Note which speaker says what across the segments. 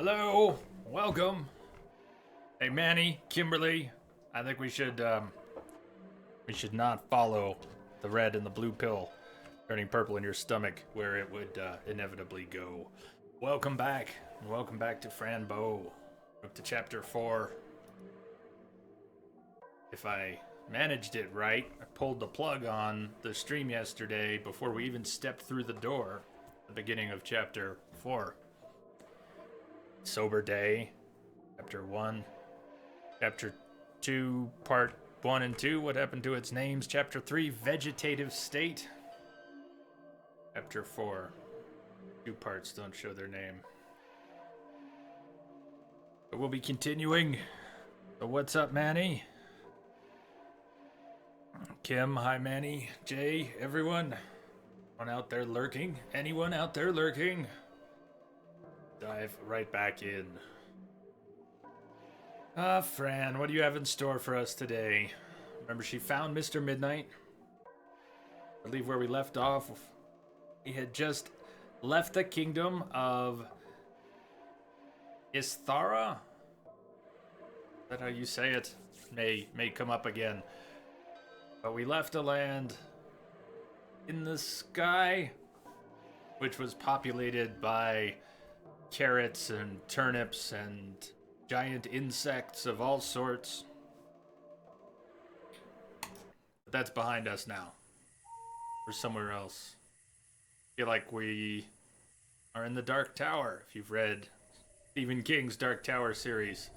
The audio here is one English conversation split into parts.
Speaker 1: Hello, welcome. Hey, Manny, Kimberly. I think we should not follow the red and the blue pill turning purple in your stomach, where it would inevitably go. Welcome back. Welcome back to Fran Bow. Up to chapter 4. If I managed it right, I pulled the plug on the stream yesterday before we even stepped through the door. The beginning of chapter 4. Sober Day, Chapter 1. Chapter 2, Part 1 and 2, what happened to its names? Chapter 3, Vegetative State. Chapter 4, 2 parts don't show their name. But we'll be continuing. So what's up, Manny? Kim, hi, Manny. Jay, everyone. Anyone out there lurking? Anyone out there lurking? Dive right back in. Fran, what do you have in store for us today? Remember, she found Mr. Midnight. I believe where we left off, he had just left the kingdom of Isthara. Is that how you say it? May come up again. But we left a land in the sky, which was populated by carrots and turnips and giant insects of all sorts. But that's behind us now. We're somewhere else. I feel like we are in the Dark Tower. If you've read Stephen King's Dark Tower series,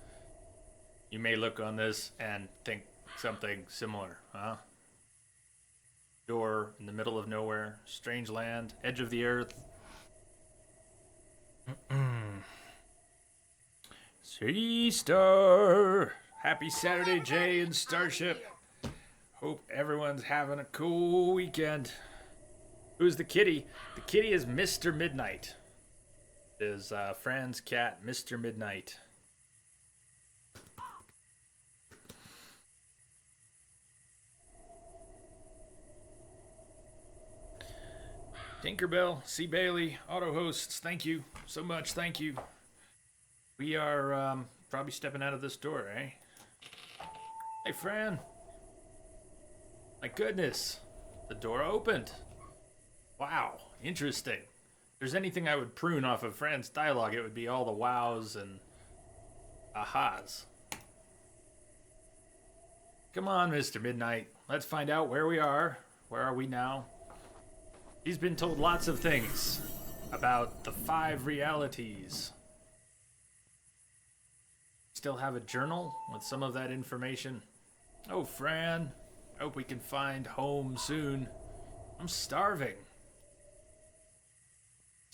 Speaker 1: you may look on this and think something similar, huh? Door in the middle of nowhere, strange land, edge of the earth. Sea Star! Happy Saturday, Jay and Starship. Hope everyone's having a cool weekend. Who's the kitty? The kitty is Mr. Midnight. It is Fran's cat, Mr. Midnight. Tinkerbell, C. Bailey, auto hosts, thank you so much, thank you. We are probably stepping out of this door, eh? Hey, Fran. My goodness, the door opened. Wow, interesting. If there's anything I would prune off of Fran's dialogue, it would be all the wows and ahas. Come on, Mr. Midnight. Let's find out where we are. Where are we now? He's been told lots of things about the 5 realities. Still have a journal with some of that information. Oh, Fran, I hope we can find home soon. I'm starving.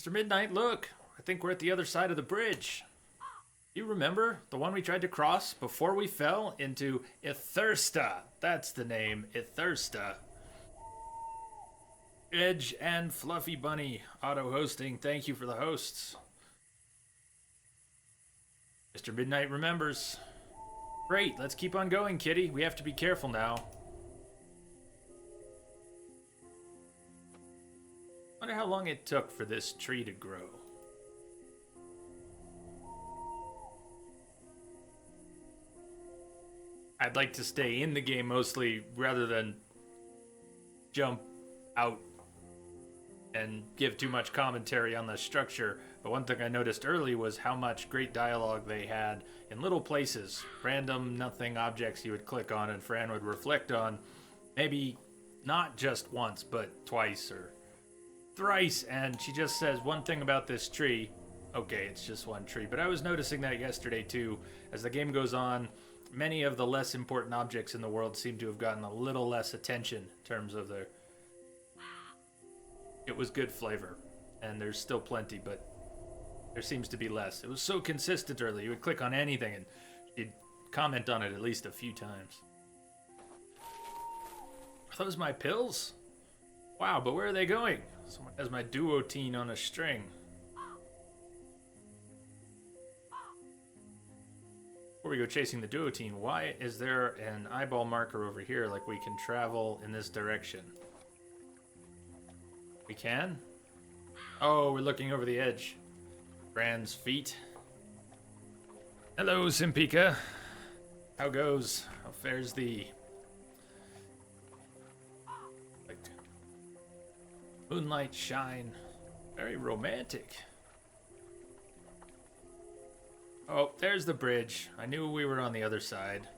Speaker 1: Mr. Midnight, look. I think we're at the other side of the bridge. You remember the one we tried to cross before we fell into Ithursta? That's the name, Ithursta. Edge and Fluffy Bunny, auto hosting. Thank you for the hosts. Mr. Midnight remembers. Great, let's keep on going, kitty. We have to be careful now. Wonder how long it took for this tree to grow. I'd like to stay in the game mostly rather than jump out and give too much commentary on the structure. But one thing I noticed early was how much great dialogue they had in little places. Random nothing objects you would click on and Fran would reflect on. Maybe not just once, but twice or thrice. And she just says one thing about this tree. Okay, it's just one tree. But I was noticing that yesterday too. As the game goes on, many of the less important objects in the world seem to have gotten a little less attention in terms of their... It was good flavor, and there's still plenty, but there seems to be less. It was so consistent early. You would click on anything, and you'd comment on it at least a few times. Are those my pills? Wow, but where are they going? Someone has my duotine on a string. Before we go chasing the duotine, why is there an eyeball marker over here like we can travel in this direction? We can? Oh, we're looking over the edge. Fran's feet. Hello, Simpika. How goes? How fares thee? Like moonlight shine. Very romantic. Oh, there's the bridge. I knew we were on the other side.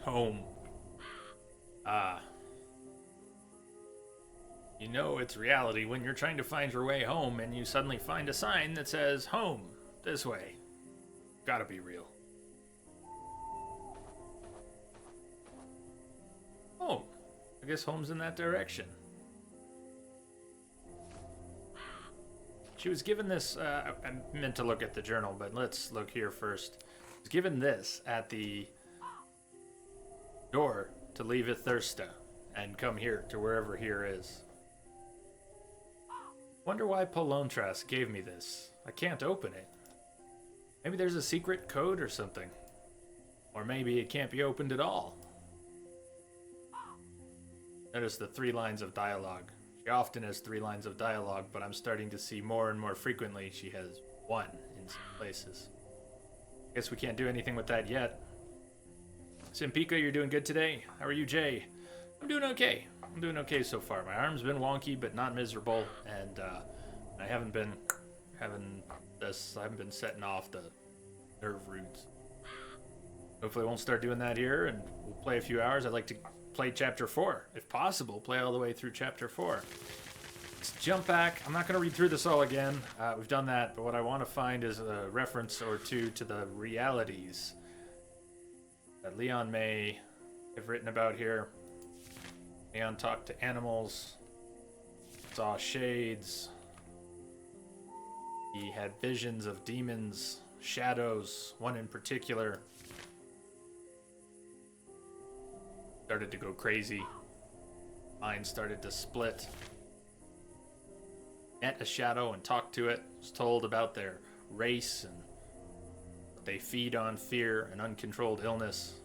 Speaker 1: Home. Ah. You know it's reality when you're trying to find your way home and you suddenly find a sign that says, home, this way. Gotta be real. Home. I guess home's in that direction. She was given this, I meant to look at the journal, but let's look here first. She was given this at the door to leave Ithursta and come here to wherever here is. Wonder why Polontras gave me this. I can't open it. Maybe there's a secret code or something. Or maybe it can't be opened at all. Notice the 3 lines of dialogue. She often has 3 lines of dialogue, but I'm starting to see more and more frequently she has 1 in some places. Guess we can't do anything with that yet. Simpika, you're doing good today. How are you, Jay? I'm doing okay. I'm doing okay so far. My arm's been wonky, but not miserable, and I haven't been setting off the nerve roots. Hopefully, I won't start doing that here, and we'll play a few hours. I'd like to play Chapter 4, if possible. Play all the way through Chapter 4. Let's jump back. I'm not going to read through this all again. We've done that, but what I want to find is a reference or two to the realities that Leon may have written about here. Leon talked to animals, saw shades. He had visions of demons, shadows, one in particular. Started to go crazy. Mind started to split. Met a shadow and talked to it. Was told about their race and they feed on fear and uncontrolled illness.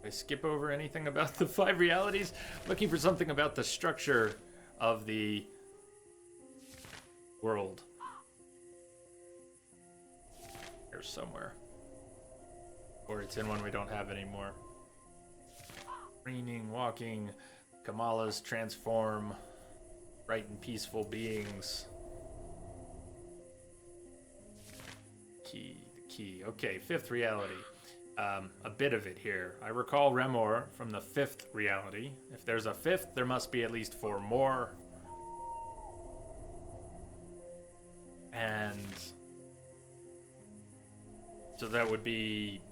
Speaker 1: Did I skip over anything about the 5 realities? Looking for something about the structure of the world. There's somewhere. Or it's in one we don't have anymore. Preening, walking, Kamalas transform, bright and peaceful beings. The key. Okay, 5th reality. A bit of it here. I recall Remor from the 5th reality. If there's a 5th, there must be at least 4 more. And so that would be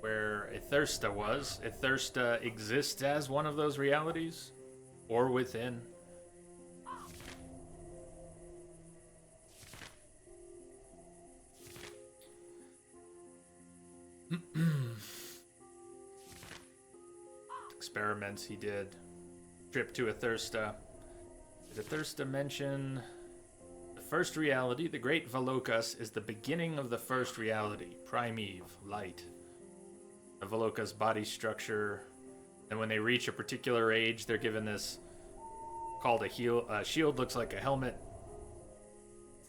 Speaker 1: where Ithursta was. Ithursta exists as one of those realities, or within. Experiments he did. Trip to Ithursta. Did Ithursta mention the first reality? The Great Velokas is the beginning of the first reality. Primeve, light. The Velokas body structure. And when they reach a particular age, they're given this called a shield. Looks like a helmet.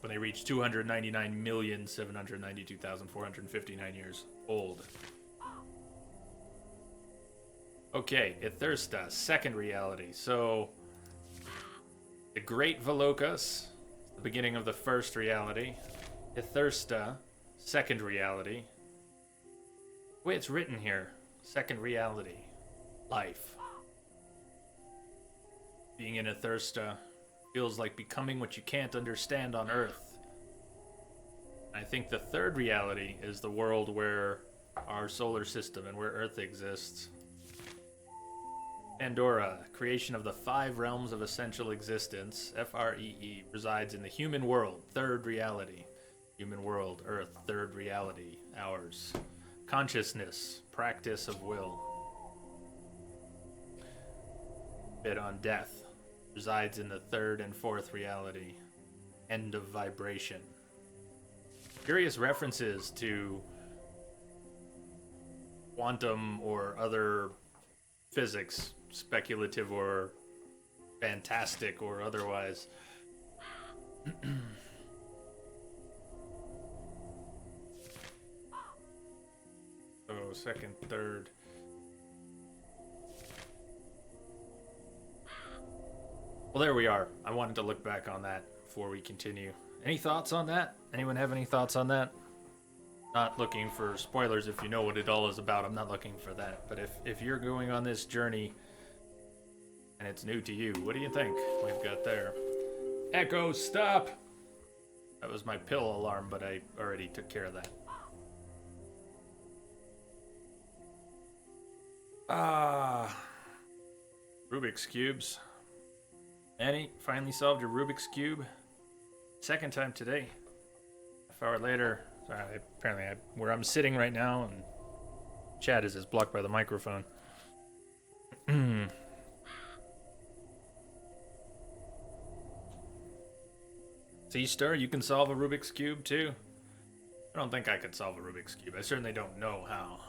Speaker 1: When they reach 299,792,459 years old. Okay, Ithursta, 2nd reality. So, the Great Velokas, the beginning of the 1st reality. Ithursta, 2nd reality. The way it's written here, 2nd reality. Life. Being in Ithursta feels like becoming what you can't understand on Earth. I think the 3rd reality is the world where our solar system and where Earth exists. Pandora, creation of the 5 realms of essential existence, Free, resides in the human world, 3rd reality. Human world, Earth, 3rd reality, ours. Consciousness, practice of will. Bit on death, resides in the 3rd and 4th reality. End of vibration. Curious references to quantum or other physics, speculative or fantastic or otherwise. So, second, third. Well, there we are. I wanted to look back on that before we continue. Any thoughts on that? Anyone have any thoughts on that? Not looking for spoilers if you know what it all is about. I'm not looking for that. But if you're going on this journey and it's new to you, what do you think we've got there? Echo, stop! That was my pill alarm, but I already took care of that. Rubik's Cubes. Annie, finally solved your Rubik's Cube. Second time today. Half hour later. Apparently, where I'm sitting right now, and chat is blocked by the microphone. C-Star, you can solve a Rubik's Cube too? I don't think I could solve a Rubik's Cube. I certainly don't know how.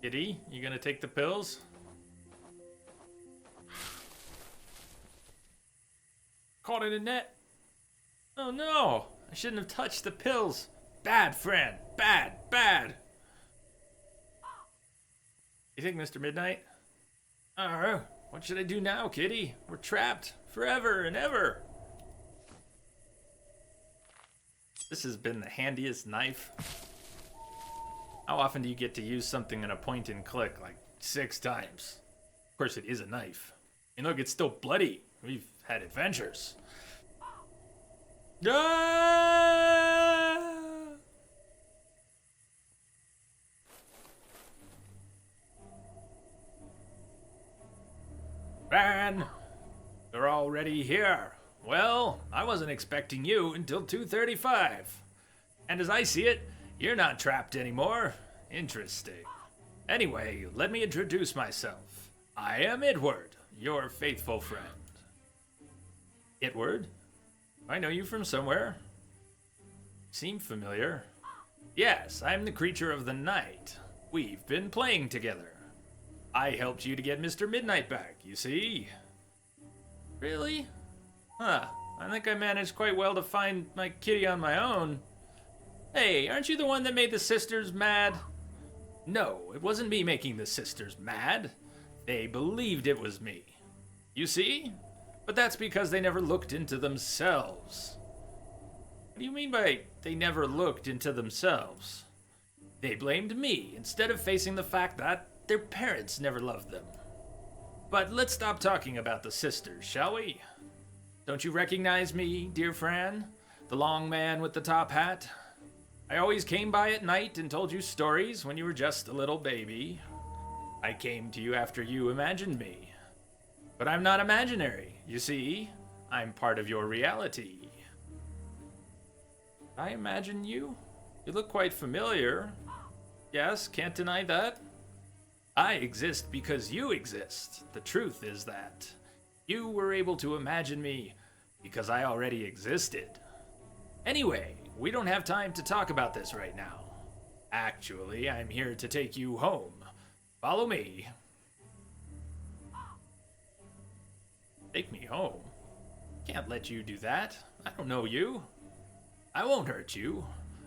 Speaker 1: Kitty, you gonna take the pills? Caught in a net. Oh no! I shouldn't have touched the pills. Bad, Fran. Bad, bad. You think, Mr. Midnight? What should I do now, Kitty? We're trapped forever and ever. This has been the handiest knife. How often do you get to use something in a point and click? Like 6 times. Of course, it is a knife. And look, it's still bloody. We've had adventures. Fran, they're already here. Well, I wasn't expecting you until 2:35. And as I see it, you're not trapped anymore. Interesting. Anyway, let me introduce myself. I am Edward, your faithful friend. Edward? I know you from somewhere. Seem familiar. Yes, I'm the creature of the night. We've been playing together. I helped you to get Mr. Midnight back, you see? Really? Huh, I think I managed quite well to find my kitty on my own. Hey, aren't you the one that made the sisters mad? No, it wasn't me making the sisters mad. They believed it was me. You see? But that's because they never looked into themselves. What do you mean by they never looked into themselves? They blamed me instead of facing the fact that their parents never loved them. But let's stop talking about the sisters, shall we? Don't you recognize me, dear Fran? The long man with the top hat? I always came by at night and told you stories when you were just a little baby. I came to you after you imagined me. But I'm not imaginary, you see? I'm part of your reality. I imagine you? You look quite familiar. Yes, can't deny that. I exist because you exist. The truth is that you were able to imagine me because I already existed. Anyway, we don't have time to talk about this right now. Actually, I'm here to take you home. Follow me. Take me home? Can't let you do that. I don't know you. I won't hurt you.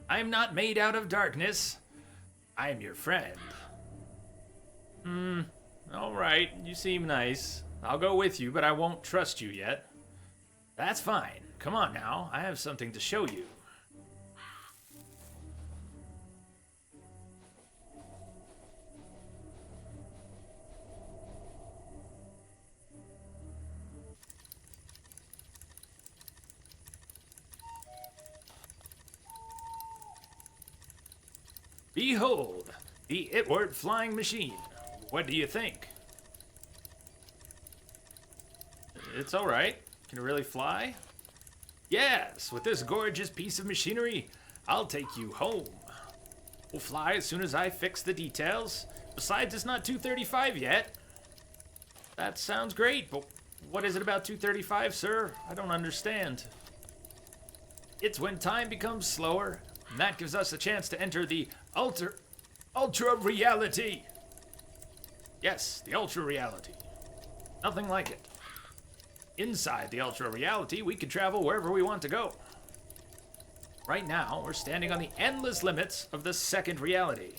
Speaker 1: I'm not made out of darkness. I'm your friend. Alright, you seem nice. I'll go with you, but I won't trust you yet. That's fine. Come on now, I have something to show you. Behold, the Itward flying machine. What do you think? It's alright. Can it really fly? Yes, with this gorgeous piece of machinery, I'll take you home. We'll fly as soon as I fix the details. Besides, it's not 2:35 yet. That sounds great, but what is it about 2:35, sir? I don't understand. It's when time becomes slower, and that gives us a chance to enter the Ultra reality! Yes, the ultra reality. Nothing like it. Inside the ultra reality, we can travel wherever we want to go. Right now, we're standing on the endless limits of the second reality.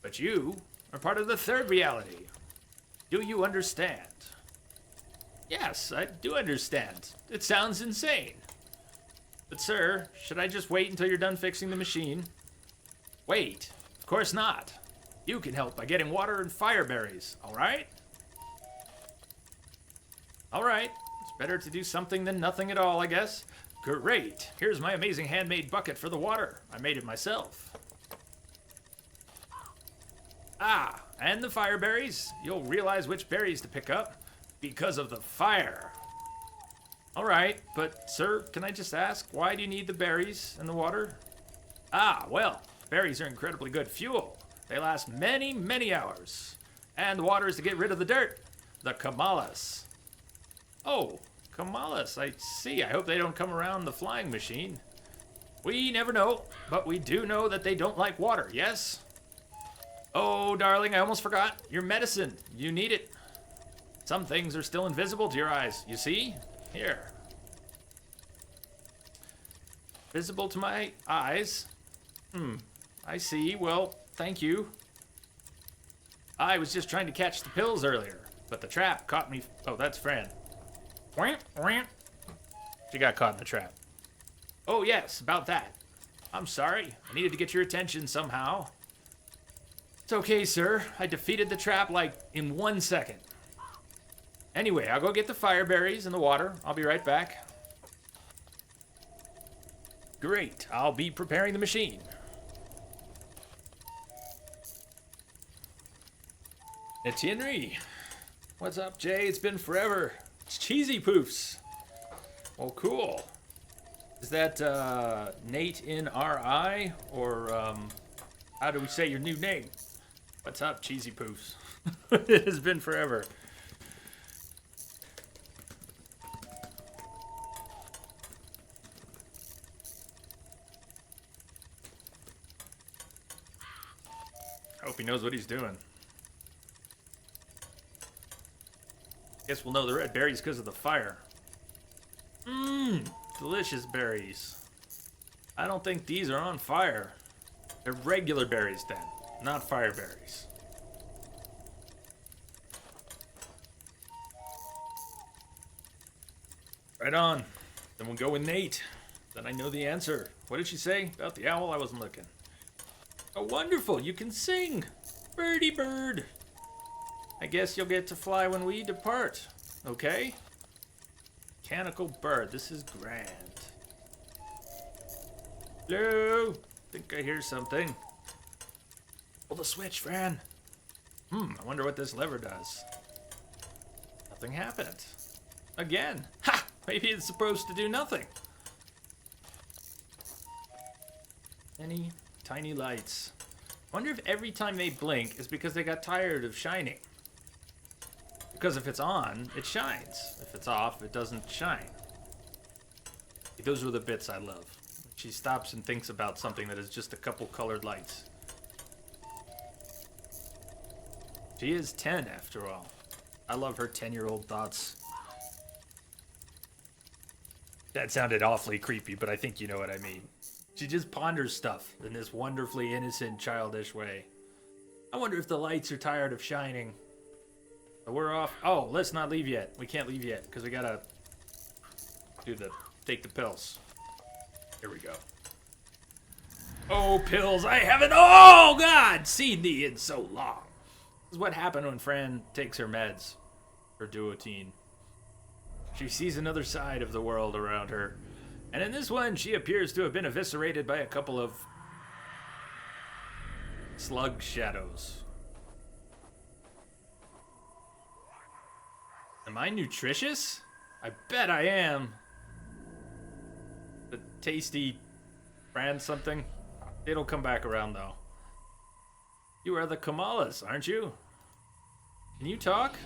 Speaker 1: But you are part of the third reality. Do you understand? Yes, I do understand. It sounds insane. But sir, should I just wait until you're done fixing the machine? Wait, of course not. You can help by getting water and fire berries, alright? Alright, it's better to do something than nothing at all, I guess. Great, here's my amazing handmade bucket for the water. I made it myself. Ah, and the fire berries. You'll realize which berries to pick up because of the fire. Alright, but sir, can I just ask, why do you need the berries and the water? Ah, well, berries are incredibly good fuel. They last many, many hours. And the water is to get rid of the dirt. The Kamalas. Oh, Kamalas, I see. I hope they don't come around the flying machine. We never know, but we do know that they don't like water, yes? Oh, darling, I almost forgot. Your medicine. You need it. Some things are still invisible to your eyes, you see? Here. Visible to my eyes? I see. Well, thank you. I was just trying to catch the pills earlier, but the trap caught me. Oh, that's Fran. She got caught in the trap. Oh, yes, about that. I'm sorry. I needed to get your attention somehow. It's okay, sir. I defeated the trap, like, in 1 second. Anyway, I'll go get the fire berries and the water. I'll be right back. Great. I'll be preparing the machine. Etienne. What's up, Jay? It's been forever. It's Cheesy Poofs. Well, cool. Is that Nate in RI? Or how do we say your new name? What's up, Cheesy Poofs? It has been forever. I hope he knows what he's doing. Guess we'll know the red berries because of the fire. Delicious berries. I don't think these are on fire. They're regular berries then, not fire berries. Right on. Then we'll go with Nate. Then I know the answer. What did she say about the owl? I wasn't looking. Oh, wonderful. You can sing. Birdie bird. I guess you'll get to fly when we depart. Okay? Mechanical bird. This is grand. Hello? Think I hear something. Pull the switch, Fran. I wonder what this lever does. Nothing happened. Again. Ha! Maybe it's supposed to do nothing. Any tiny lights. Wonder if every time they blink is because they got tired of shining. Because if it's on, it shines. If it's off, it doesn't shine. Those are the bits I love. She stops and thinks about something that is just a couple colored lights. She is 10 after all. I love her 10-year-old thoughts. That sounded awfully creepy, but I think you know what I mean. She just ponders stuff in this wonderfully innocent, childish way. I wonder if the lights are tired of shining. So we're off. Oh, let's not leave yet. We can't leave yet, because we gotta take the pills. Here we go. Oh, pills, I haven't, oh God, seen thee in so long. This is what happened when Fran takes her meds, her duotine. She sees another side of the world around her. And in this one, she appears to have been eviscerated by a couple of slug shadows. Am I nutritious? I bet I am. The tasty brand something. It'll come back around though. You are the Kamalas, aren't you? Can you talk?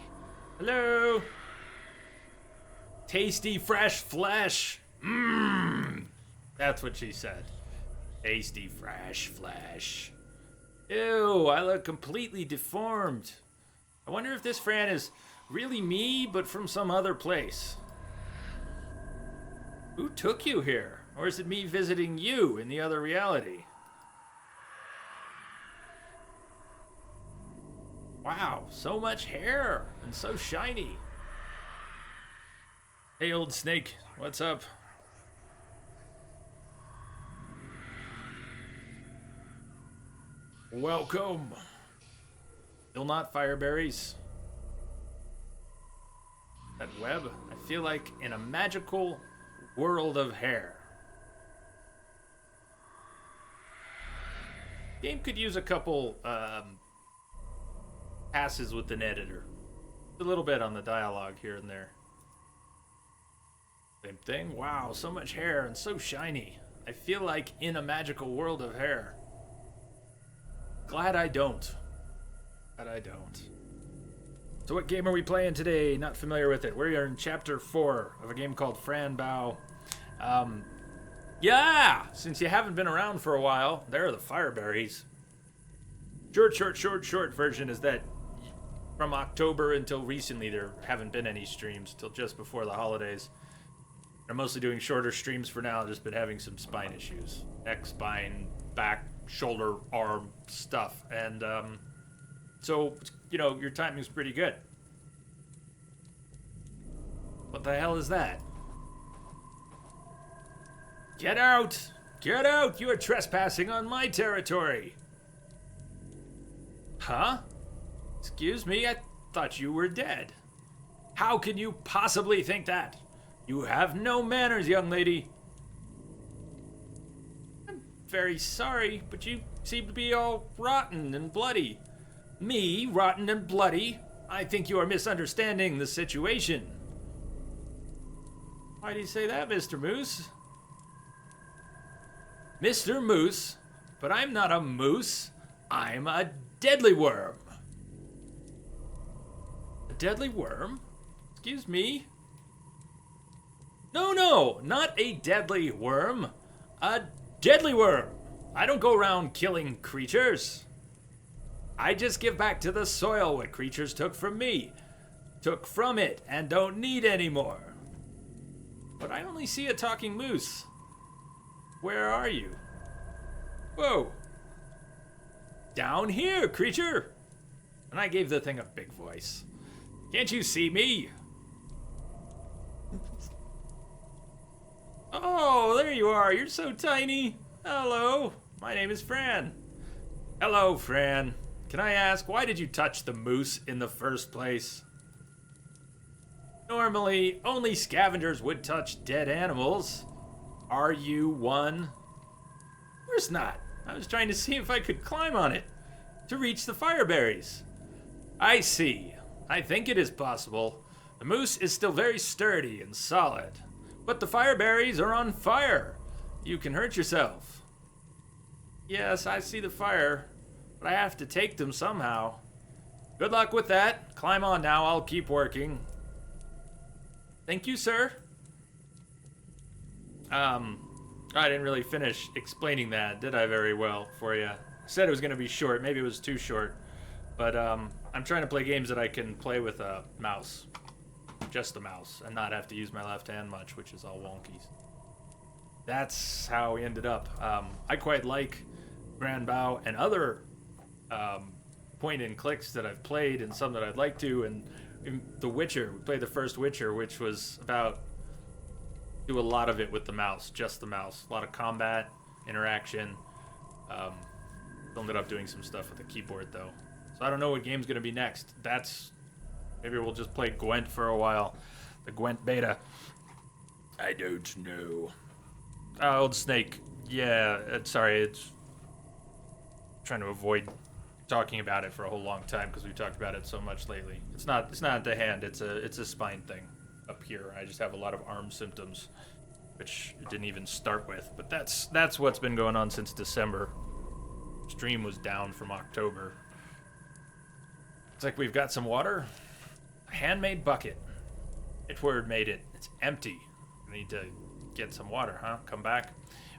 Speaker 1: Hello? Tasty fresh flesh. That's what she said. Tasty fresh flesh. Ew, I look completely deformed. I wonder if this Fran is really me, but from some other place. Who took you here? Or is it me visiting you in the other reality? Wow, so much hair and so shiny. Hey, old snake, what's up? Welcome. Still not fireberries. That web, I feel like in a magical world of hair. Game could use a couple passes with an editor. A little bit on the dialogue here and there. Same thing. Wow, so much hair and so shiny. I feel like in a magical world of hair. Glad I don't. Glad I don't. So what game are we playing today? Not familiar with it. We're in chapter 4 of a game called Fran Bow. Yeah! Since you haven't been around for a while, there are the fireberries. Short version is that from October until recently there haven't been any streams till just before the holidays. I'm mostly doing shorter streams for now. I've just been having some spine issues. Neck, spine, back, shoulder, arm stuff. And so, you know, your timing's pretty good. What the hell is that? Get out! Get out! You are trespassing on my territory! Huh? Excuse me, I thought you were dead. How can you possibly think that? You have no manners, young lady. I'm very sorry, but you seem to be all rotten and bloody. Me, rotten and bloody? I think you are misunderstanding the situation. Why do you say that, Mr. Moose? Mr. Moose? But I'm not a moose. I'm a deadly worm. A deadly worm? Excuse me? No, not a deadly worm. A deadly worm. I don't go around killing creatures. I just give back to the soil what creatures took from me. Took from it and don't need anymore. But I only see a talking moose. Where are you? Whoa. Down here, creature. And I gave the thing a big voice. Can't you see me? Oh, there you are. You're so tiny. Hello. My name is Fran. Hello, Fran. Can I ask, why did you touch the moose in the first place? Normally, only scavengers would touch dead animals. Are you one? Of course not. I was trying to see if I could climb on it to reach the fireberries. I see. I think it is possible. The moose is still very sturdy and solid. But the fireberries are on fire. You can hurt yourself. Yes, I see the fire, but I have to take them somehow. Good luck with that. Climb on now, I'll keep working. Thank you, sir. I didn't really finish explaining that, did I, very well for you? I said it was going to be short. Maybe it was too short. But I'm trying to play games that I can play with a mouse. Just the mouse, and not have to use my left hand much, which is all wonky. That's how we ended up. I quite like Fran Bow and other point and clicks that I've played, and some that I'd like to. And The Witcher, we played the first Witcher, which was about do a lot of it with the mouse, just the mouse. A lot of combat, interaction. Ended up doing some stuff with the keyboard though. So I don't know what game's gonna be next. Maybe we'll just play Gwent for a while. The Gwent beta. I don't know. Old Snake. Yeah, sorry, it's trying to avoid talking about it for a whole long time because we've talked about it so much lately. It's not the hand, it's a spine thing up here. I just have a lot of arm symptoms, which it didn't even start with. But that's what's been going on since December. Stream was down from October. It's like we've got some water. A handmade bucket. Itward made it. It's empty. We need to get some water, huh? Come back.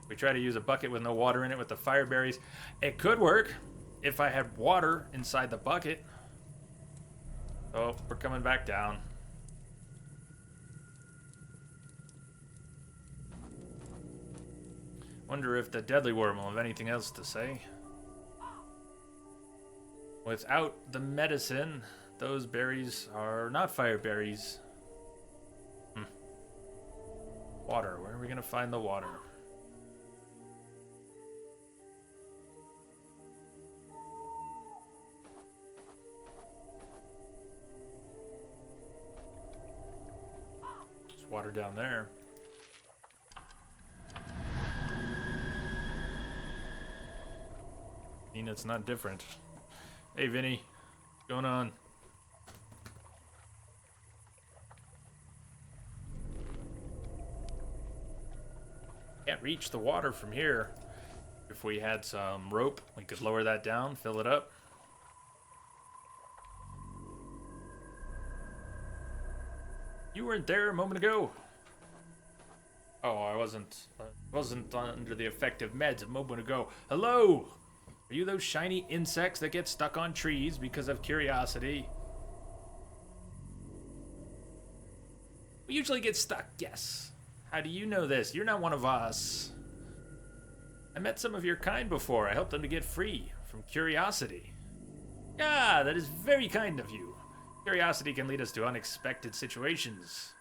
Speaker 1: We try to use a bucket with no water in it with the fireberries. It could work. if I had water inside the bucket. Oh, we're coming back down. Wonder if the deadly worm will have anything else to say. Without the medicine, those berries are not fire berries. Water. Where are we gonna find the water? There's water down there. I mean, it's not different. Hey, Vinny. What's going on? Can't reach the water from here. If we had some rope, we could lower that down, fill it up. You weren't there a moment ago. Oh, I wasn't under the effect of meds a moment ago. Hello! Are you those shiny insects that get stuck on trees because of curiosity? We usually get stuck, yes. How do you know this? You're not one of us. I met some of your kind before. I helped them to get free from curiosity. Ah, that is very kind of you. Curiosity can lead us to unexpected situations.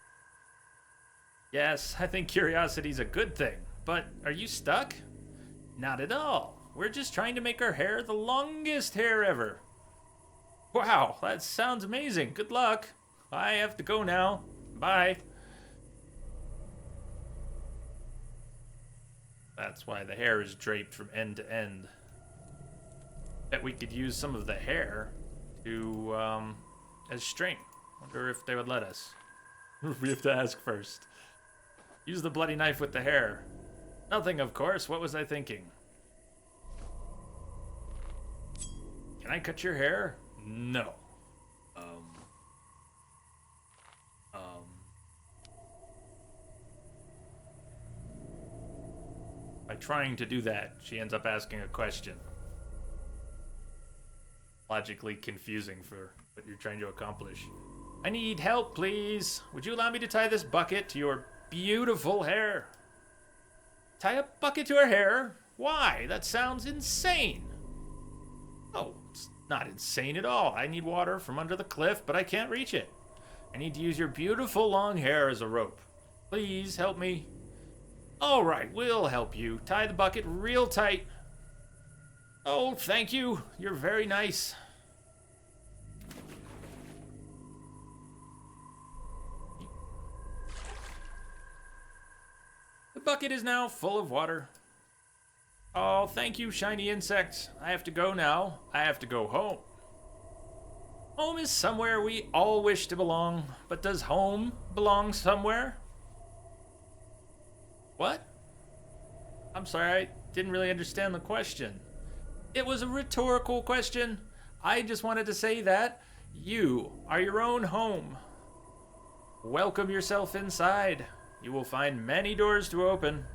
Speaker 1: Yes, I think curiosity's a good thing. But are you stuck? Not at all. We're just trying to make our hair the longest hair ever. Wow, that sounds amazing. Good luck. I have to go now. Bye. That's why the hair is draped from end to end. Bet we could use some of the hair to, as string. Wonder if they would let us. We have to ask first. Use the bloody knife with the hair. Nothing, of course. What was I thinking? Can I cut your hair? No. By trying to do that, she ends up asking a question. Logically confusing for what you're trying to accomplish. I need help, please. Would you allow me to tie this bucket to your beautiful hair? Tie a bucket to her hair? Why? That sounds insane. Oh, it's not insane at all. I need water from under the cliff, but I can't reach it. I need to use your beautiful long hair as a rope. Please help me. All right, we'll help you. Tie the bucket real tight. Oh, thank you. You're very nice. The bucket is now full of water. Oh, thank you, shiny insects. I have to go now. I have to go home. Home is somewhere we all wish to belong, but does home belong somewhere? What? I'm sorry, I didn't really understand the question. It was a rhetorical question. I just wanted to say that you are your own home. Welcome yourself inside. You will find many doors to open.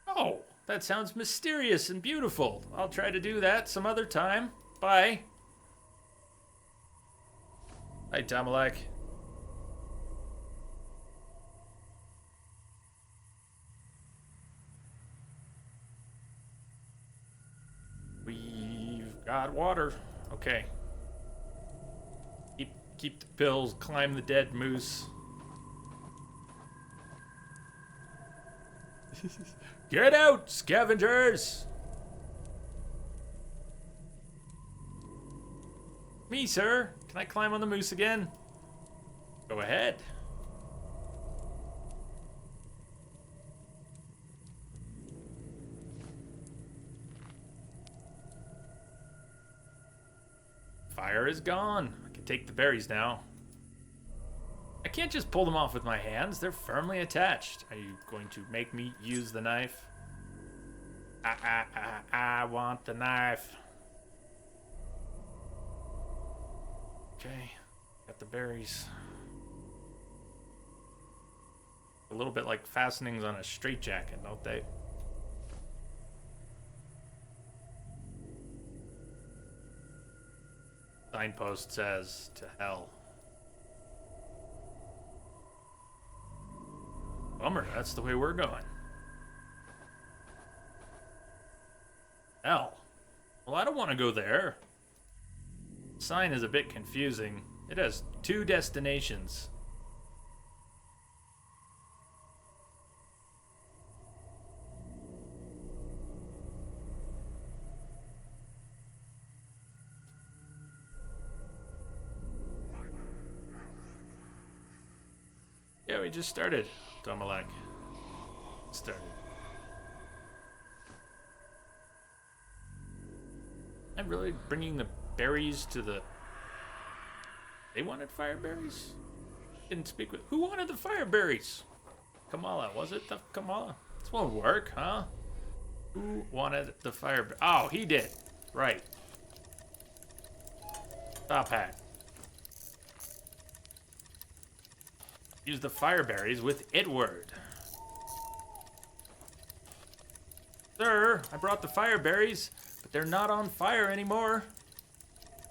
Speaker 1: Oh, that sounds mysterious and beautiful. I'll try to do that some other time. Bye. Hi, Tamalak. We've got water. Okay. Keep the pills, climb the dead moose. Get out, scavengers! Me, sir. Can I climb on the moose again? Go ahead. Fire is gone. I can take the berries now. I can't just pull them off with my hands. They're firmly attached. Are you going to make me use the knife? I want the knife. Okay, got the berries. A little bit like fastenings on a straitjacket, don't they? Signpost says to hell. Bummer, that's the way we're going. Hell. Well, I don't want to go there. The sign is a bit confusing. It has 2 destinations. Yeah, we just started, Tomalak. Started. I'm really bringing the berries to the... They wanted fire berries? Didn't speak with... Who wanted the fire berries? Kamala, was it the Kamala? This won't work, huh? Who wanted the fire... Oh, he did. Right. Top hat. Use the fire berries with Edward. Sir, I brought the fire berries, but they're not on fire anymore.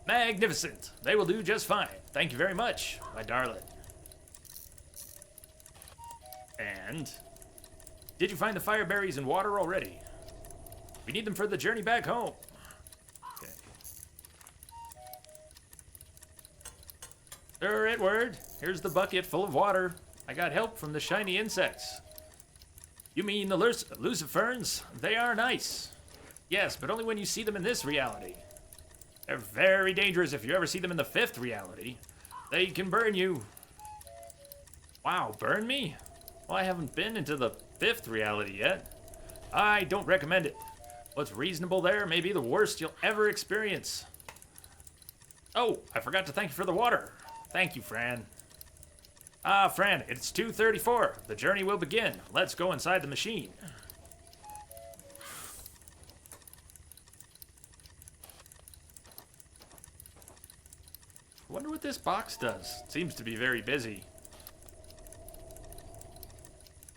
Speaker 1: Magnificent. They will do just fine. Thank you very much, my darling. And did you find the fire berries in water already? We need them for the journey back home. Okay. Sir Edward, here's the bucket full of water. I got help from the shiny insects. You mean the luciferns? They are nice. Yes, but only when you see them in this reality. They're very dangerous if you ever see them in the 5th reality. They can burn you. Wow, burn me? Well, I haven't been into the 5th reality yet. I don't recommend it. What's reasonable there may be the worst you'll ever experience. Oh, I forgot to thank you for the water. Thank you, Fran. Fran, it's 2:34. The journey will begin. Let's go inside the machine. I wonder what this box does. It seems to be very busy.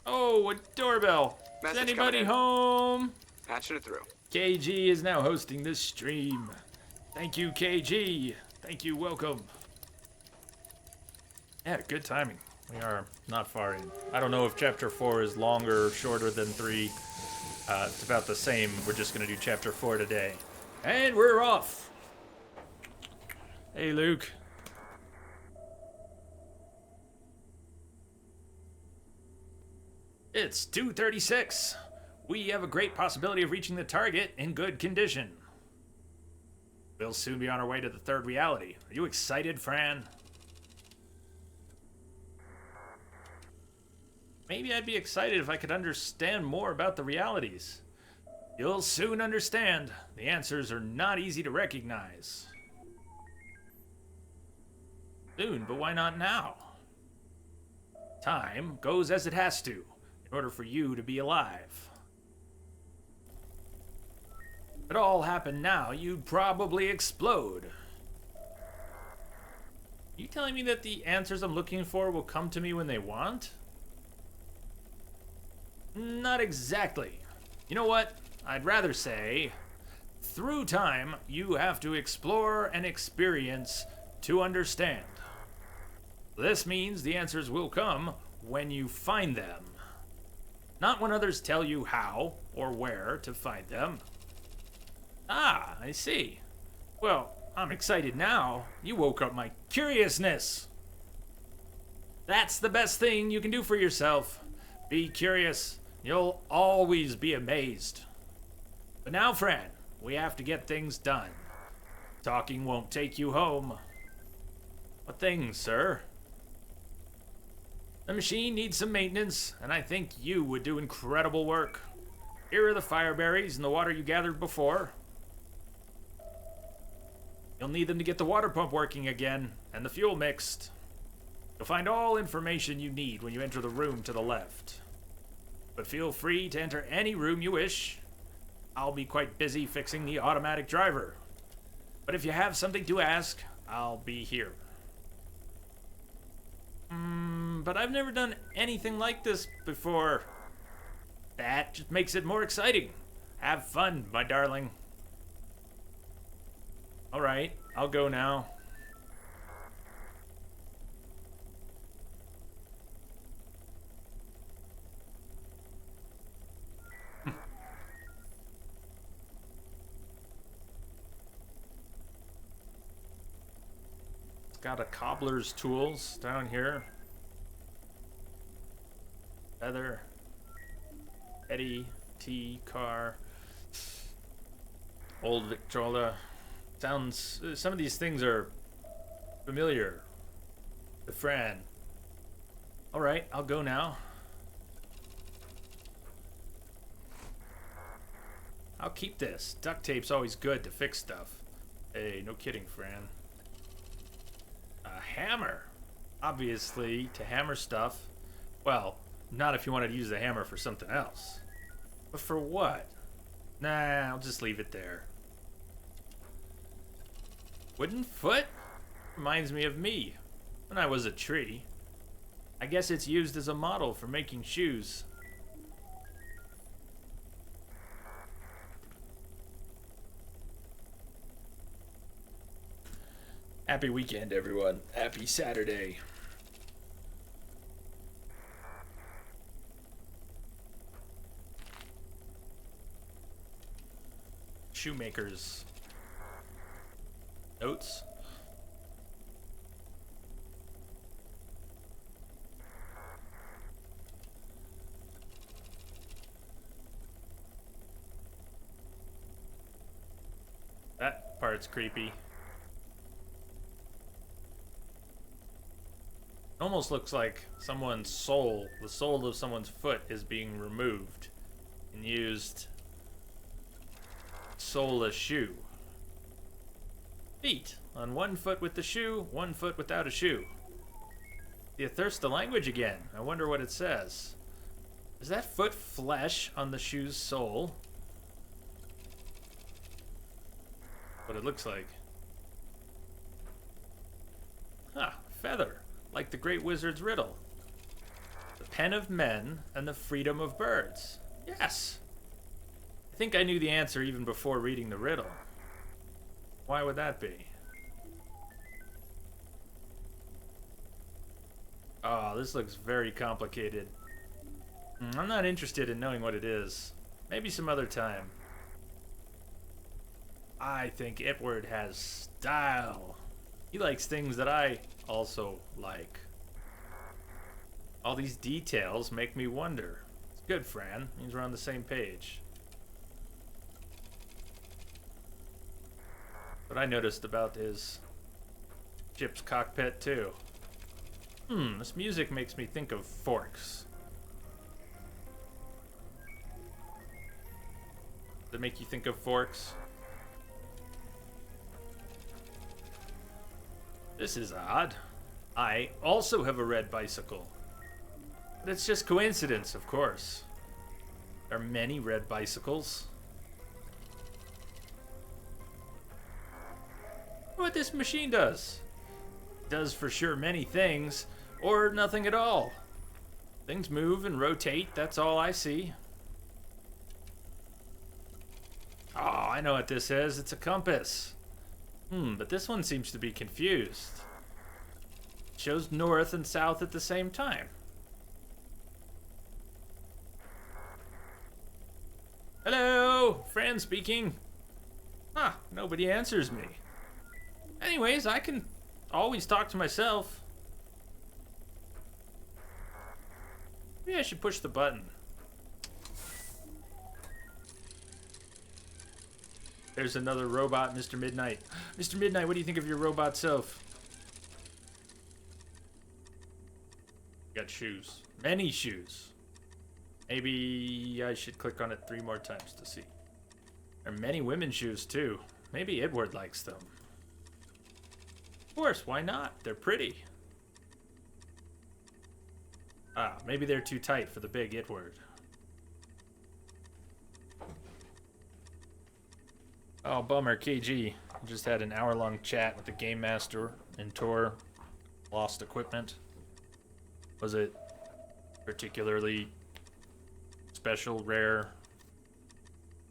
Speaker 1: Oh, a doorbell. Is anybody home?
Speaker 2: Patching it through.
Speaker 1: KG is now hosting this stream. Thank you, KG. Thank you, welcome. Yeah, good timing. We are not far in. I don't know if chapter 4 is longer or shorter than 3. It's about the same. We're just going to do chapter 4 today. And we're off. Hey, Luke. It's 2:36. We have a great possibility of reaching the target in good condition. We'll soon be on our way to the 3rd reality. Are you excited, Fran? Maybe I'd be excited if I could understand more about the realities. You'll soon understand. The answers are not easy to recognize. Soon, but why not now? Time goes as it has to, in order for you to be alive. If it all happened now, you'd probably explode. Are you telling me that the answers I'm looking for will come to me when they want? Not exactly. You know what? I'd rather say, through time, you have to explore and experience to understand. This means the answers will come when you find them. Not when others tell you how or where to find them. Ah, I see. Well, I'm excited now. You woke up my curiousness. That's the best thing you can do for yourself. Be curious. You'll always be amazed. But now, Fran, we have to get things done. Talking won't take you home. What things, sir? The machine needs some maintenance, and I think you would do incredible work. Here are the fire berries and the water you gathered before. You'll need them to get the water pump working again, and the fuel mixed. You'll find all information you need when you enter the room to the left. But feel free to enter any room you wish. I'll be quite busy fixing the automatic driver. But if you have something to ask, I'll be here. But I've never done anything like this before. That just makes it more exciting. Have fun, my darling. Alright, I'll go now. got a cobbler's tools down here. Feather. Eddie. Tea. Car. Old Victrola. Sounds... some of these things are familiar. The Fran. Alright, I'll go now. I'll keep this. Duct tape's always good to fix stuff. Hey, no kidding, Fran. A hammer. Obviously, to hammer stuff. Well, not if you wanted to use the hammer for something else. But for what? Nah, I'll just leave it there. Wooden foot? Reminds me of me, when I was a tree. I guess it's used as a model for making shoes. Happy weekend, everyone. Happy Saturday. Shoemakers. Notes. That part's creepy. Almost looks like someone's soul, the soul of someone's foot, is being removed and used to sole a shoe. Feet. On one foot with the shoe, one foot without a shoe. You thirst the language again. I wonder what it says. Is that foot flesh on the shoe's sole? What it looks like. Huh, feather. Like the great wizard's riddle. The pen of men and the freedom of birds. Yes! I think I knew the answer even before reading the riddle. Why would that be? Oh, this looks very complicated. I'm not interested in knowing what it is. Maybe some other time. I think Itward has style. He likes things that I also like. All these details make me wonder. It's good, Fran. Means we're on the same page. What I noticed about his ship's cockpit, too. This music makes me think of forks. Does it make you think of forks? This is odd. I also have a red bicycle. But it's just coincidence, of course. There are many red bicycles. What this machine does? It does for sure many things, or nothing at all. Things move and rotate, that's all I see. Oh, I know what this is. It's a compass. But this one seems to be confused. It shows north and south at the same time. Hello, Fran speaking. Nobody answers me. Anyways, I can always talk to myself. Maybe I should push the button. There's another robot, Mr. Midnight. Mr. Midnight, what do you think of your robot self? Got shoes. Many shoes. Maybe I should click on it 3 more times to see. There are many women's shoes, too. Maybe Edward likes them. Of course, why not? They're pretty. Maybe they're too tight for the big Edward. Oh, bummer, KG. Just had an hour-long chat with the Game Master and Tor. Lost equipment. Was it particularly special, rare,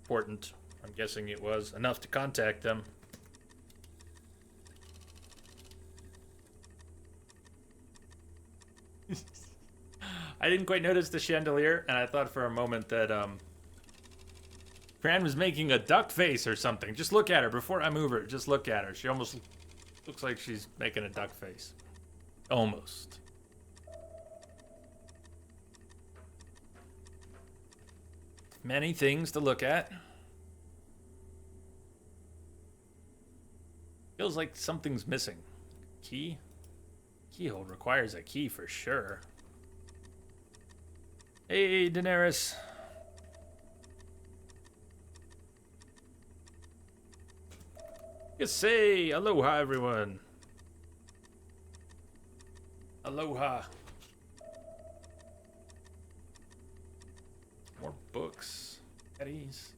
Speaker 1: important? I'm guessing it was. Enough to contact them. I didn't quite notice the chandelier, and I thought for a moment that, Fran was making a duck face or something. Just look at her before I move her. Just look at her. She almost Looks like she's making a duck face. Almost. Many things to look at. Feels like something's missing. Key? Keyhole requires a key for sure. Hey, Daenerys. Just say aloha, everyone. Aloha. More books. Eddies.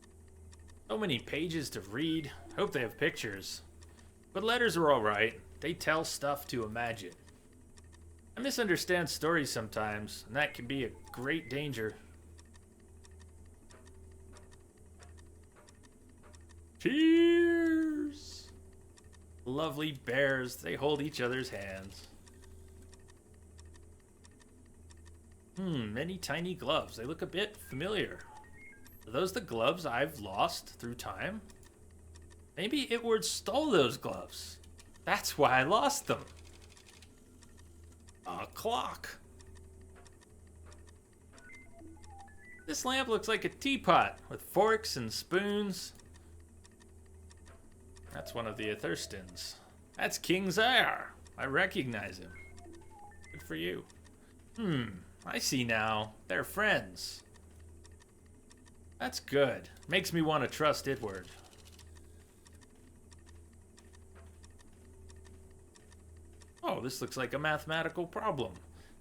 Speaker 1: So many pages to read. Hope they have pictures. But letters are alright. They tell stuff to imagine. I misunderstand stories sometimes, and that can be a great danger. Cheers! Lovely bears, they hold each other's hands. Many tiny gloves. They look a bit familiar. Are those the gloves I've lost through time? Maybe Itward stole those gloves. That's why I lost them. A clock. This lamp looks like a teapot with forks and spoons. That's one of the Athurstons. That's King Zaire. I recognize him. Good for you. I see now. They're friends. That's good. Makes me want to trust Itward. Oh, this looks like a mathematical problem.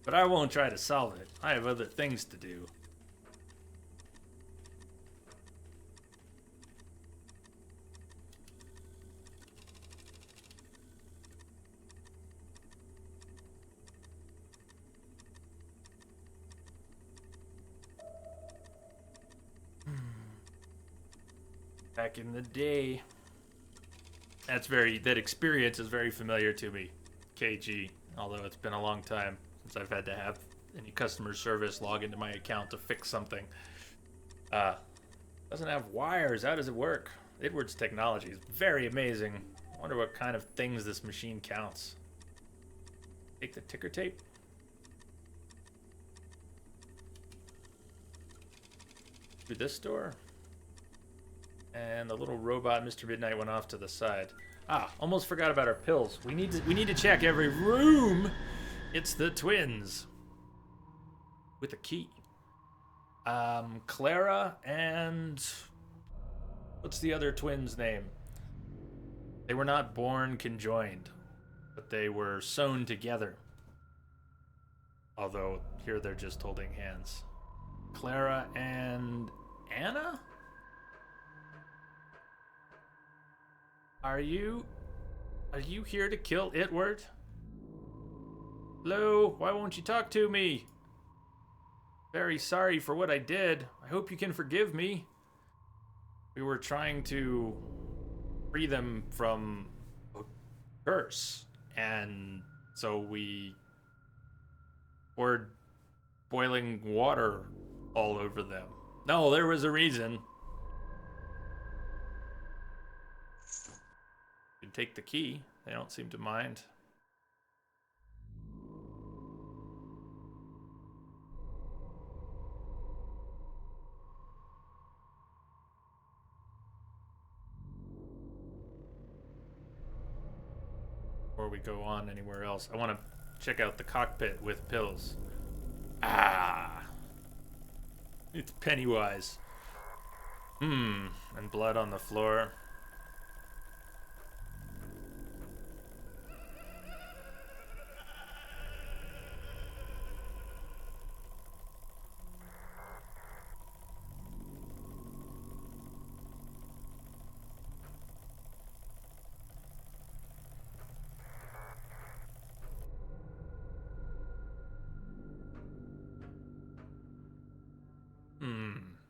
Speaker 1: But I won't try to solve it. I have other things to do. Back in the day. That experience is very familiar to me. KG, although it's been a long time since I've had to have any customer service log into my account to fix something. Doesn't have wires. How does it work? Itward's technology is very amazing. I wonder what kind of things this machine counts. Take the ticker tape. Through this door. And the little robot Mr. Midnight went off to the side. Almost forgot about our pills. We need to check every room. It's the twins. With a key. Clara and what's the other twin's name? They were not born conjoined, but they were sewn together. Although here they're just holding hands. Clara and Anna? Are you here to kill Itward? Hello, why won't you talk to me? Very sorry for what I did. I hope you can forgive me. We were trying to free them from a curse, and so we poured boiling water all over them. No, there was a reason. You can take the key. They don't seem to mind. Before we go on anywhere else, I want to check out the cockpit with pills. It's Pennywise. And blood on the floor.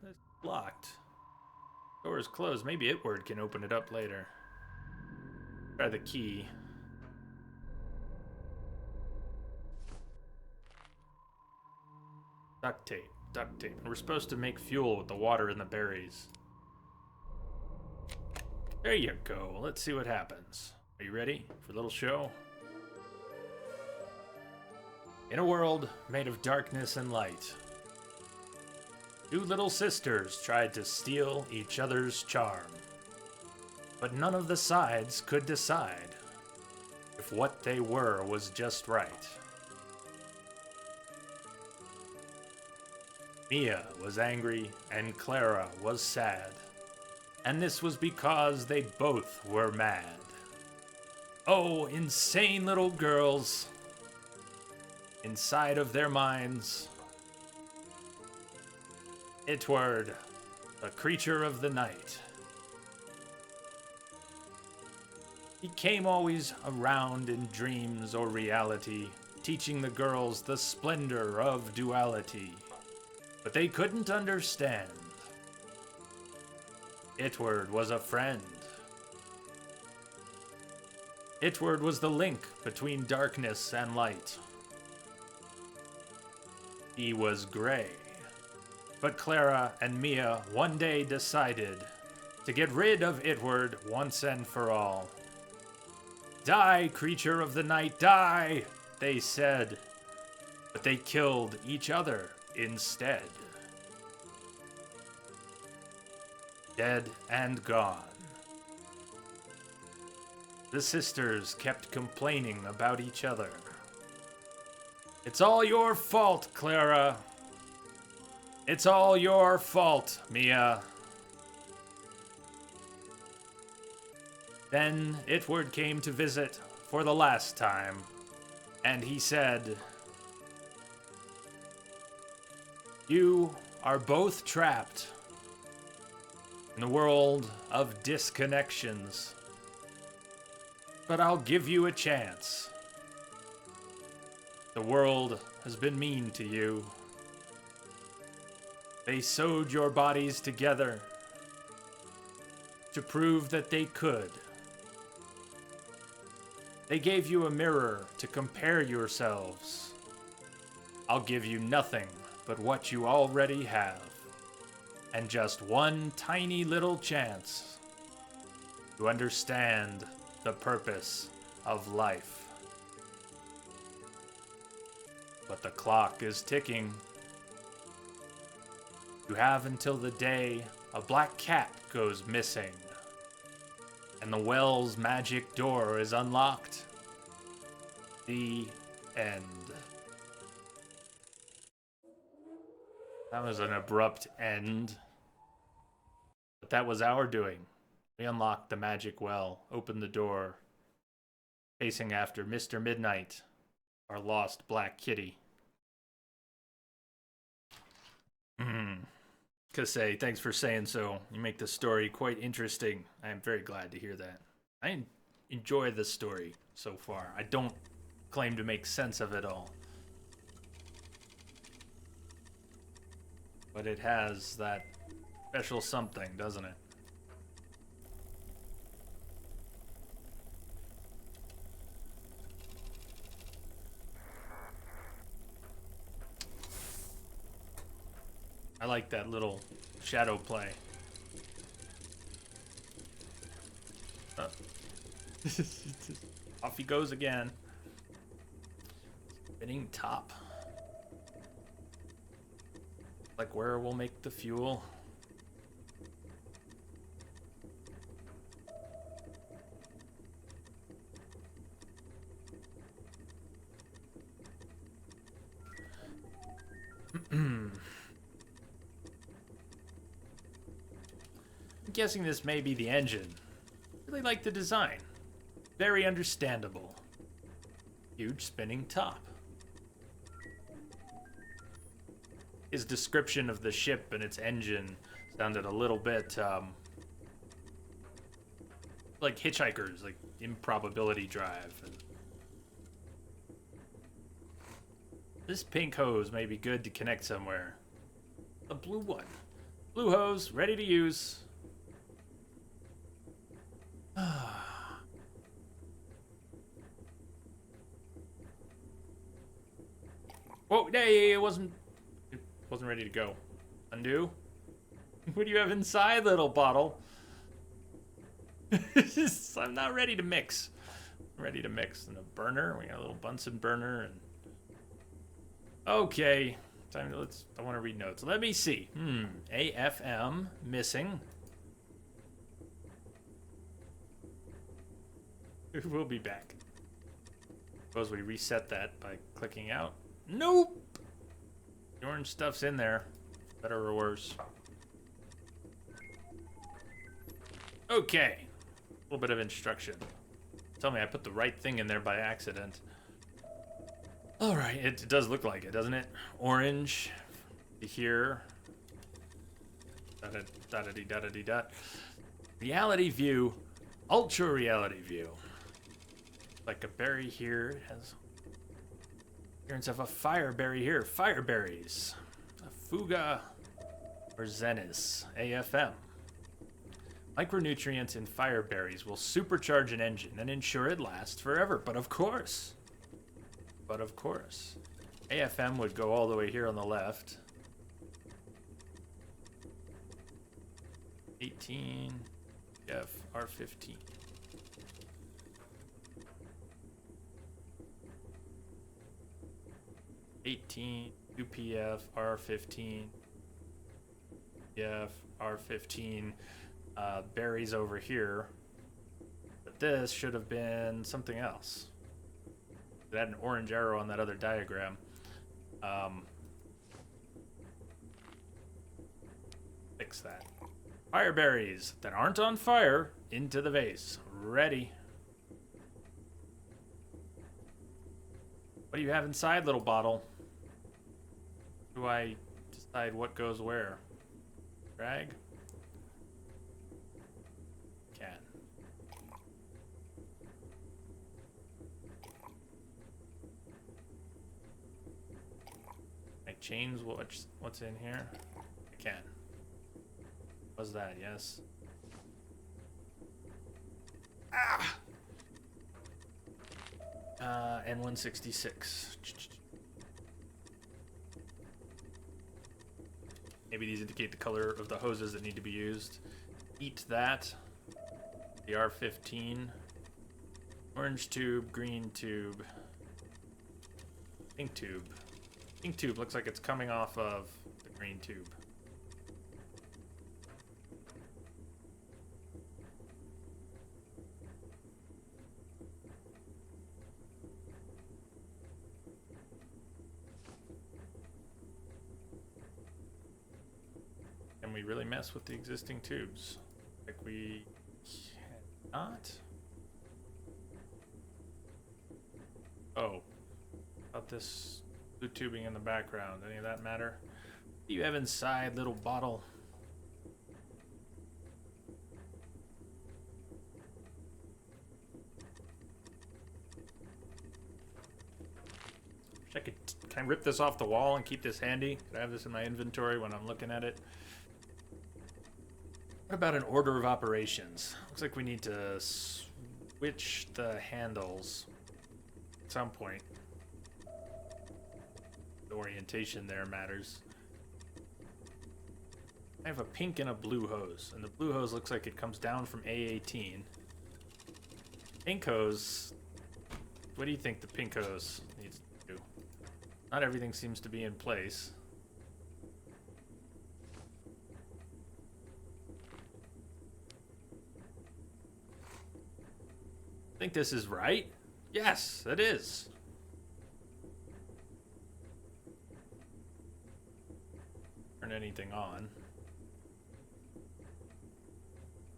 Speaker 1: It's locked. Door is closed. Maybe Itward can open it up later. Try the key. Duct tape. Duct tape. And we're supposed to make fuel with the water and the berries. There you go. Let's see what happens. Are you ready for a little show? In a world made of darkness and light, two little sisters tried to steal each other's charm. But none of the sides could decide if what they were was just right. Mia was angry and Clara was sad, and this was because they both were mad. Oh, insane little girls. Inside of their minds, Itward, the creature of the night. He came always around in dreams or reality, teaching the girls the splendor of duality. But they couldn't understand. Itward was a friend. Itward was the link between darkness and light. He was gray. But Clara and Mia one day decided to get rid of Itward once and for all. Die, creature of the night, die, they said. But they killed each other instead. Dead and gone. The sisters kept complaining about each other. It's all your fault, Clara. It's all your fault, Mia. Then Itward came to visit for the last time, and he said, "You are both trapped in the world of disconnections, but I'll give you a chance. The world has been mean to you. They sewed your bodies together to prove that they could. They gave you a mirror to compare yourselves. I'll give you nothing but what you already have, and just one tiny little chance to understand the purpose of life. But the clock is ticking. You have until the day a black cat goes missing, and the well's magic door is unlocked. The end." That was an abrupt end. But that was our doing. We unlocked the magic well, opened the door, chasing after Mr. Midnight, our lost black kitty. Kasei, thanks for saying so. You make the story quite interesting. I am very glad to hear that. I enjoy the story so far. I don't claim to make sense of it all. But it has that special something, doesn't it? I like that little shadow play. Off he goes again. Spinning top. Like where we'll make the fuel. I'm guessing this may be the engine. Really like the design. Very understandable. Huge spinning top. His description of the ship and its engine sounded a little bit like Hitchhikers, like Improbability Drive. This pink hose may be good to connect somewhere. A blue one. Blue hose, ready to use. Whoa, hey, it wasn't ready to go. Undo? What do you have inside, little bottle? I'm not ready to mix. I'm ready to mix. And a burner. We got a little Bunsen burner. And okay. Time to I want to read notes. Let me see. AFM missing. We'll be back. Suppose we reset that by clicking out. Nope. The orange stuff's in there. Better or worse. Okay. A little bit of instruction. Tell me I put the right thing in there by accident. Alright, it does look like it, doesn't it? Orange. Here. Da-da-dee-da-da-dee-dot. Reality view. Ultra reality view. Like a berry here. It has appearance of a fire berry here. Fire berries. A fuga or Zenis. AFM. Micronutrients in fire berries will supercharge an engine and ensure it lasts forever. But of course. AFM would go all the way here on the left. 18 FR15. 18 UPF R15 R15 berries over here, but this should have been something else. It had an orange arrow on that other diagram. Fix that. Fire berries that aren't on fire into the vase. Ready. What do you have inside, little bottle? How do I decide what goes where? Drag? Can. I change what's in here? I can. What's that? Yes. Ah! N166. Maybe these indicate the color of the hoses that need to be used. Eat that. The R15. Orange tube, green tube. Pink tube. Pink tube looks like it's coming off of the green tube. Can we really mess with the existing tubes? Like we cannot? Oh. About this blue tubing in the background. Any of that matter? What do you have inside, little bottle? Wish I could. Can I rip this off the wall and keep this handy? Could I have this in my inventory when I'm looking at it? What about an order of operations? Looks like we need to switch the handles at some point. The orientation there matters. I have a pink and a blue hose, and the blue hose looks like it comes down from A18. Pink hose, what do you think the pink hose needs to do? Not everything seems to be in place. I think this is right. Yes, it is. Turn anything on.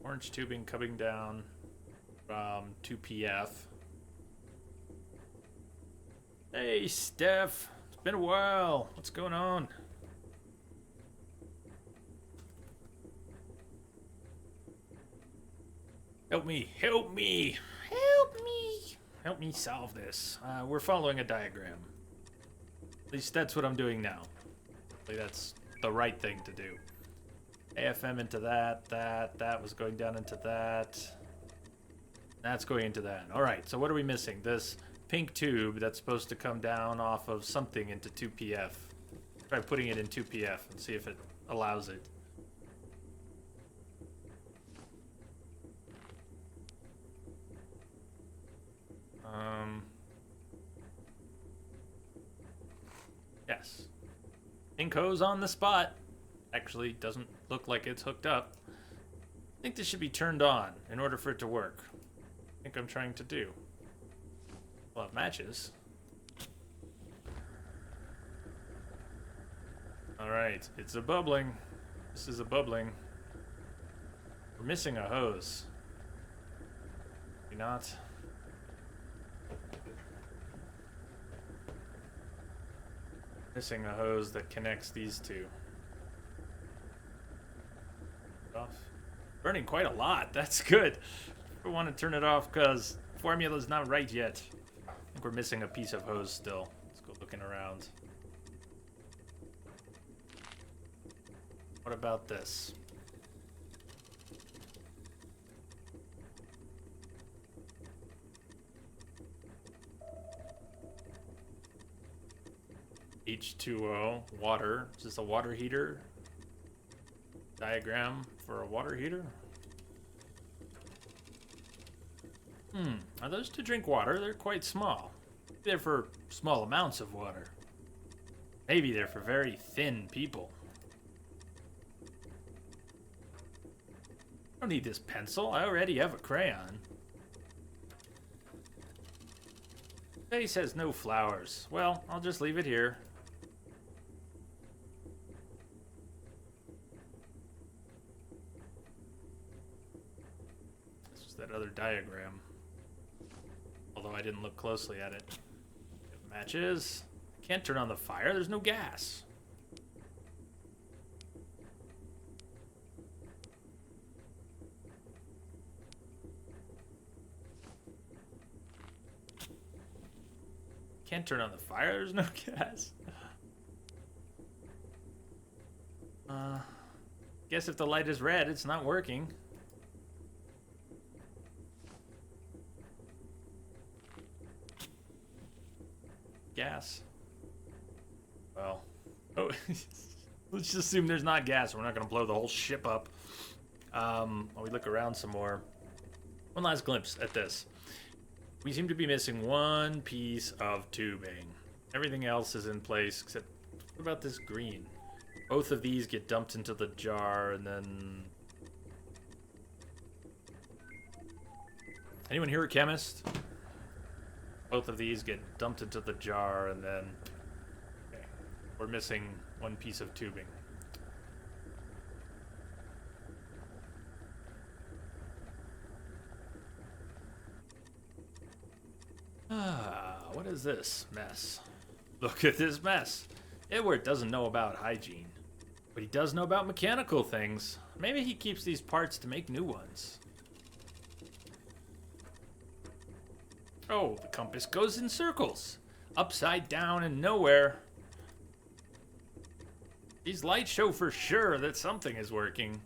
Speaker 1: Orange tubing coming down from 2PF. Hey, Steph. It's been a while. What's going on? Help me. Help me. Help me. Help me solve this. We're following a diagram. At least that's what I'm doing now. Hopefully that's the right thing to do. AFM into that was going down into that. That's going into that. Alright, so what are we missing? This pink tube that's supposed to come down off of something into 2PF. Try putting it in 2PF and see if it allows it. Yes. Pink hose on the spot. Actually, doesn't look like it's hooked up. I think this should be turned on in order for it to work. I think I'm trying to do. We'll have matches. Alright, it's a bubbling. This is a bubbling. We're missing a hose. Maybe not. Missing a hose that connects these two. Off. Burning quite a lot. That's good. We want to turn it off because formula's not right yet. I think we're missing a piece of hose still. Let's go looking around. What about this? H2O, water. Is this a water heater? Diagram for a water heater? Are those to drink water? They're quite small. They're for small amounts of water. Maybe they're for very thin people. I don't need this pencil. I already have a crayon. Face has no flowers. Well, I'll just leave it here. This was that other diagram. Although I didn't look closely at it. Matches. Can't turn on the fire. There's no gas. Can't turn on the fire. There's no gas. Guess if the light is red, it's not working. Gas. Well, oh, let's just assume there's not gas. We're not going to blow the whole ship up. While we look around some more. One last glimpse at this. We seem to be missing one piece of tubing. Everything else is in place, except what about this green? Both of these get dumped into the jar, and then... Anyone here a chemist? Both of these get dumped into the jar, and then... Okay. We're missing one piece of tubing. What is this mess? Look at this mess. Edward doesn't know about hygiene, but he does know about mechanical things. Maybe he keeps these parts to make new ones. Oh, the compass goes in circles. Upside down and nowhere. These lights show for sure that something is working.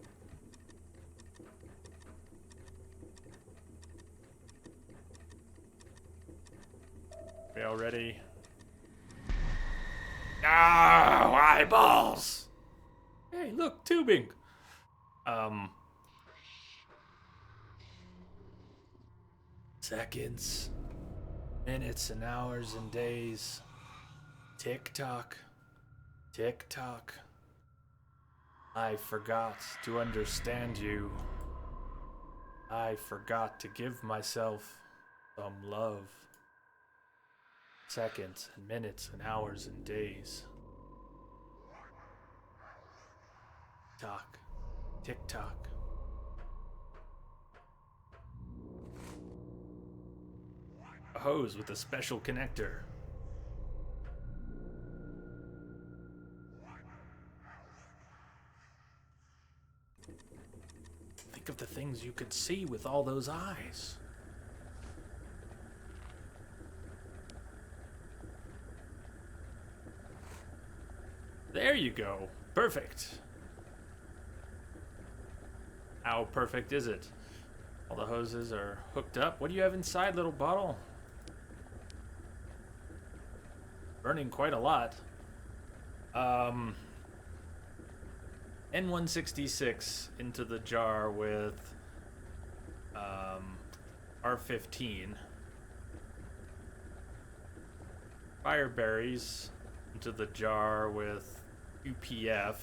Speaker 1: We all ready? No, eyeballs! Hey, look, tubing. Seconds, minutes and hours and days. Tick tock, tick tock. I forgot to understand you. I forgot to give myself some love. Seconds and minutes and hours and days. Tock, tick tock. A hose with a special connector. Think of the things you could see with all those eyes. There you go. Perfect. How perfect is it? All the hoses are hooked up. What do you have inside, little bottle? Burning quite a lot. N166 into the jar with R15. Fire berries. into the jar with UPF.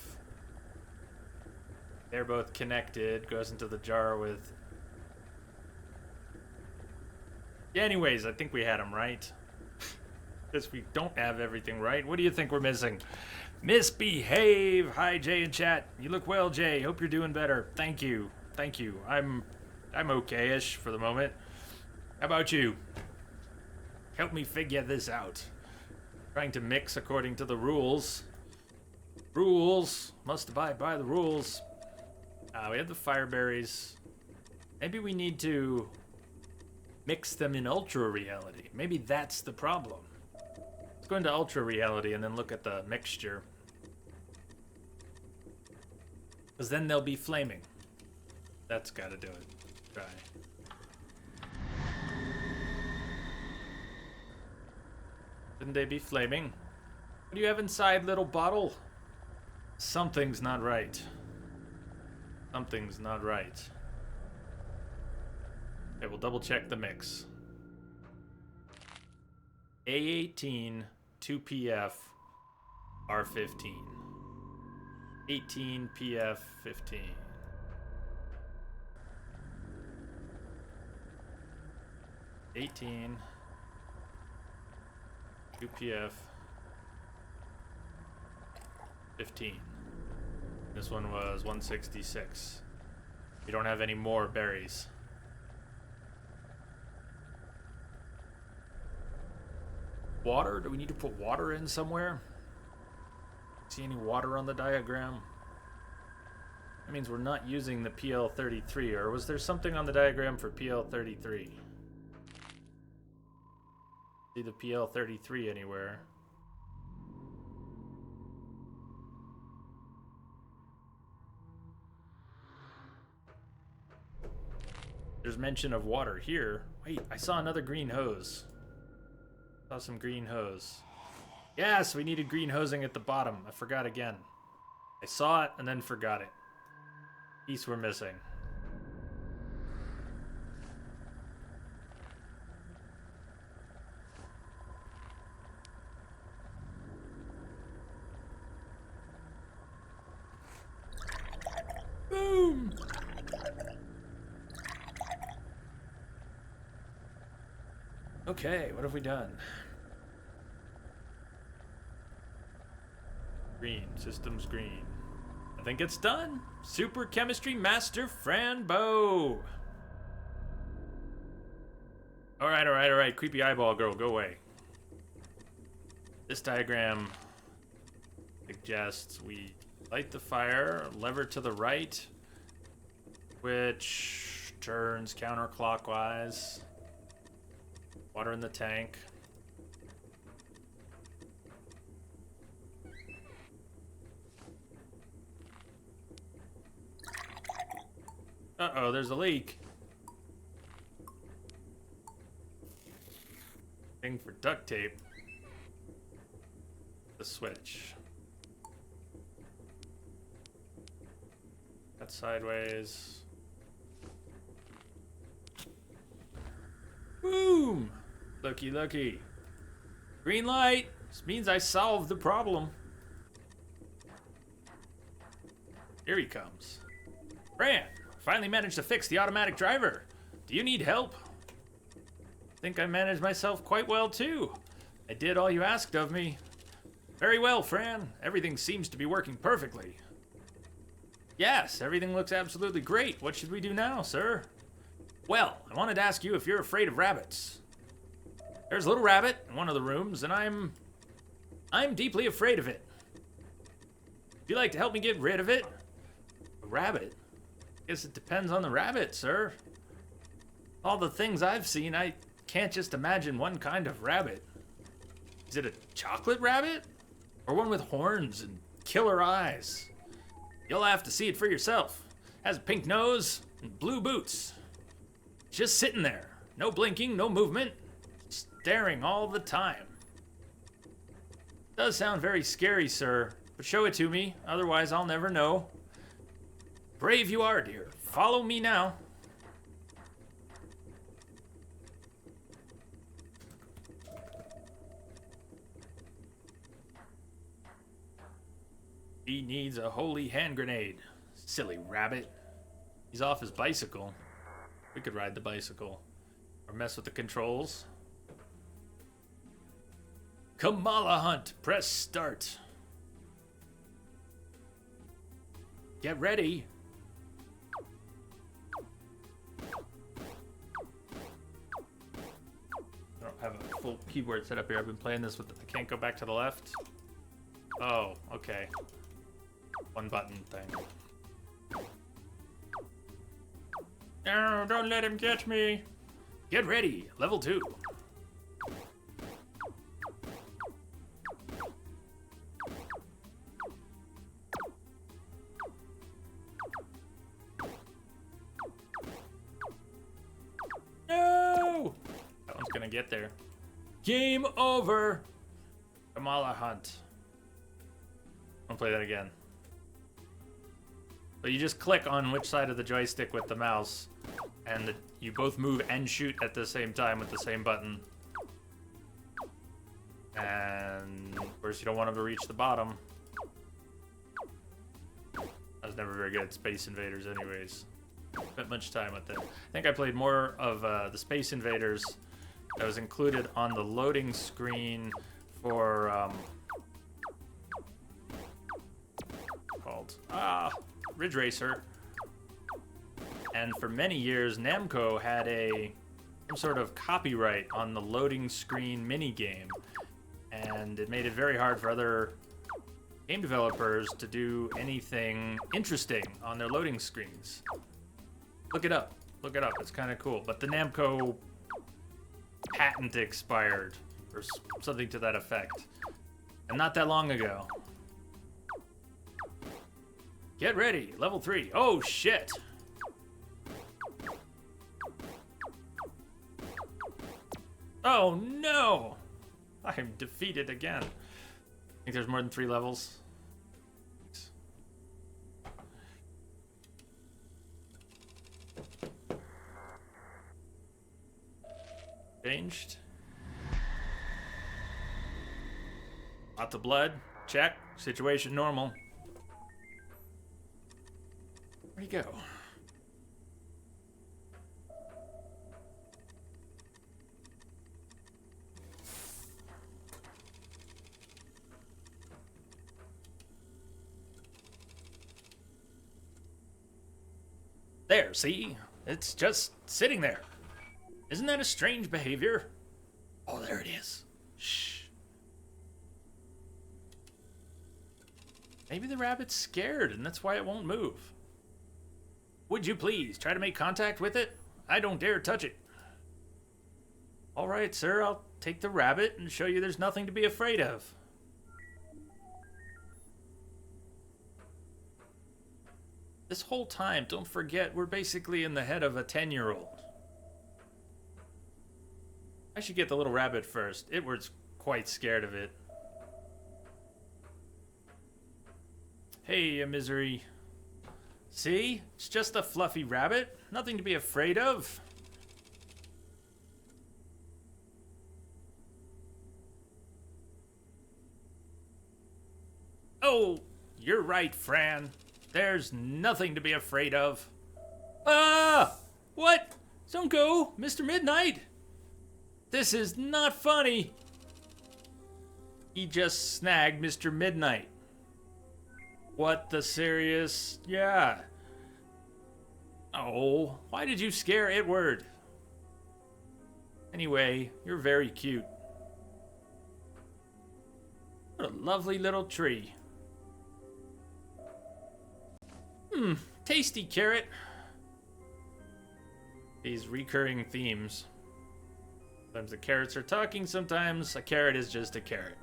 Speaker 1: They're both connected. Goes into the jar with... Yeah, anyways, I think we had them right. Because we don't have everything right. What do you think we're missing? Misbehave! Hi, Jay in chat. You look well, Jay. Hope you're doing better. Thank you. Thank you. I'm okay-ish for the moment. How about you? Help me figure this out. Trying to mix according to the rules. Rules. Must abide by the rules. We have the fire berries. Maybe we need to mix them in ultra reality. Maybe that's the problem. Let's go into ultra reality and then look at the mixture. Because then they'll be flaming. That's gotta do it. Try. Shouldn't they be flaming? What do you have inside, little bottle? Something's not right. Something's not right. Okay, we'll double check the mix. A18, 2PF, R15. 18 PF 15. $18 2PF 15. This one was 166. We don't have any more berries. Water? Do we need to put water in somewhere? See any water on the diagram? That means we're not using the PL33, or was there something on the diagram for PL33? See the PL33 anywhere? There's mention of water here. Wait, I saw another green hose. Saw some green hose. Yes, we needed green hosing at the bottom. I forgot again. I saw it and then forgot it. Piece we're missing. Boom! Okay, what have we done? Green, systems green. I think it's done. Super Chemistry Master Fran Bow. Alright. Creepy eyeball girl, go away. This diagram suggests we light the fire, lever to the right, which turns counterclockwise. Water in the tank. Uh-oh, there's a leak. Thing for duct tape. The switch. That's sideways. Boom! Looky. Green light! This means I solved the problem. Here he comes. Fran! Finally managed to fix the automatic driver. Do you need help? I think I managed myself quite well too. I did all you asked of me. Very well, Fran. Everything seems to be working perfectly. Yes, everything looks absolutely great. What should we do now, sir? Well, I wanted to ask you if you're afraid of rabbits. There's a little rabbit in one of the rooms, and I'm deeply afraid of it. Would you like to help me get rid of it? A rabbit? Guess it depends on the rabbit, sir. All the things I've seen, I can't just imagine one kind of rabbit. Is it a chocolate rabbit? Or one with horns and killer eyes? You'll have to see it for yourself. Has a pink nose and blue boots. Just sitting there. No blinking, no movement. Staring all the time. Does sound very scary, sir. But show it to me, otherwise I'll never know. Brave you are, dear. Follow me now. He needs a holy hand grenade. Silly rabbit. He's off his bicycle. We could ride the bicycle. Or mess with the controls. Kamala Hunt. Press start. Get ready. I don't have a full keyboard set up here. I've been playing this with... I can't go back to the left. Oh, okay. One button thing. No, don't let him catch me. Get ready. Level 2. No! That one's gonna get there. Game over. Kamala Hunt. I'll play that again. But you just click on which side of the joystick with the mouse, and you both move and shoot at the same time with the same button. And of course, you don't want them to reach the bottom. I was never very good at Space Invaders, anyways. Spent much time with it. I think I played more of the Space Invaders that was included on the loading screen for called Ridge Racer. And for many years, Namco had some sort of copyright on the loading screen minigame, and it made it very hard for other game developers to do anything interesting on their loading screens. Look it up. Look it up. It's kind of cool. But the Namco patent expired, or something to that effect. And not that long ago. Get ready. Level 3. Oh, shit. Oh, no. I'm defeated again. Think there's more than 3 levels? Changed. Lots of blood. Check. Situation normal. Where'd he go? There, see? It's just sitting there. Isn't that a strange behavior? Oh, there it is. Shh. Maybe the rabbit's scared and that's why it won't move. Would you please try to make contact with it? I don't dare touch it. All right, sir, I'll take the rabbit and show you there's nothing to be afraid of. This whole time, don't forget, we're basically in the head of a 10-year-old. I should get the little rabbit first. It was quite scared of it. Hey, Misery. See? It's just a fluffy rabbit. Nothing to be afraid of. Oh, you're right, Fran. There's nothing to be afraid of. Ah! What? Don't go, Mr. Midnight. This is not funny. He just snagged Mr. Midnight. What the serious? Yeah. Oh, why did you scare Edward? Anyway, you're very cute. What a lovely little tree. Tasty carrot. These recurring themes. Sometimes the carrots are talking, sometimes a carrot is just a carrot.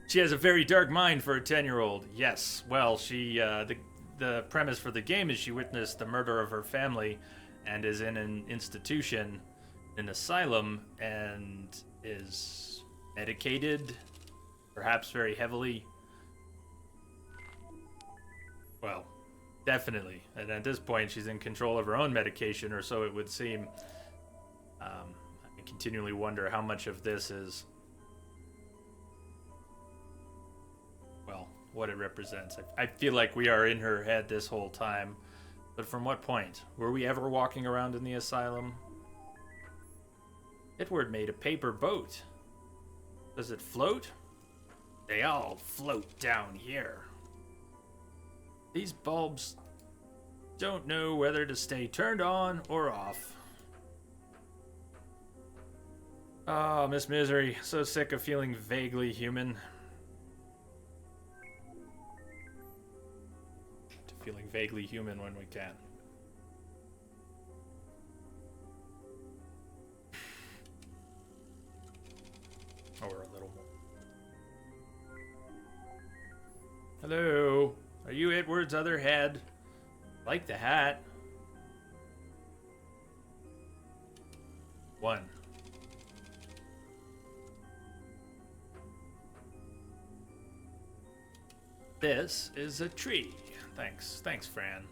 Speaker 1: She has a very dark mind for a 10-year-old. Yes, well, she, the premise for the game is she witnessed the murder of her family and is in an institution, an asylum, and is medicated, perhaps very heavily. Well, definitely. And at this point, she's in control of her own medication, or so it would seem. I continually wonder how much of this is well, what it represents. I feel like we are in her head this whole time. But from what point? Were we ever walking around in the asylum? Edward made a paper boat. Does it float? They all float down here. These bulbs don't know whether to stay turned on or off. Oh, Miss Misery, so sick of feeling vaguely human. To feeling vaguely human when we can. Or a little more. Hello, are you Edward's other head? Like the hat. 1. This is a tree. Thanks, Fran.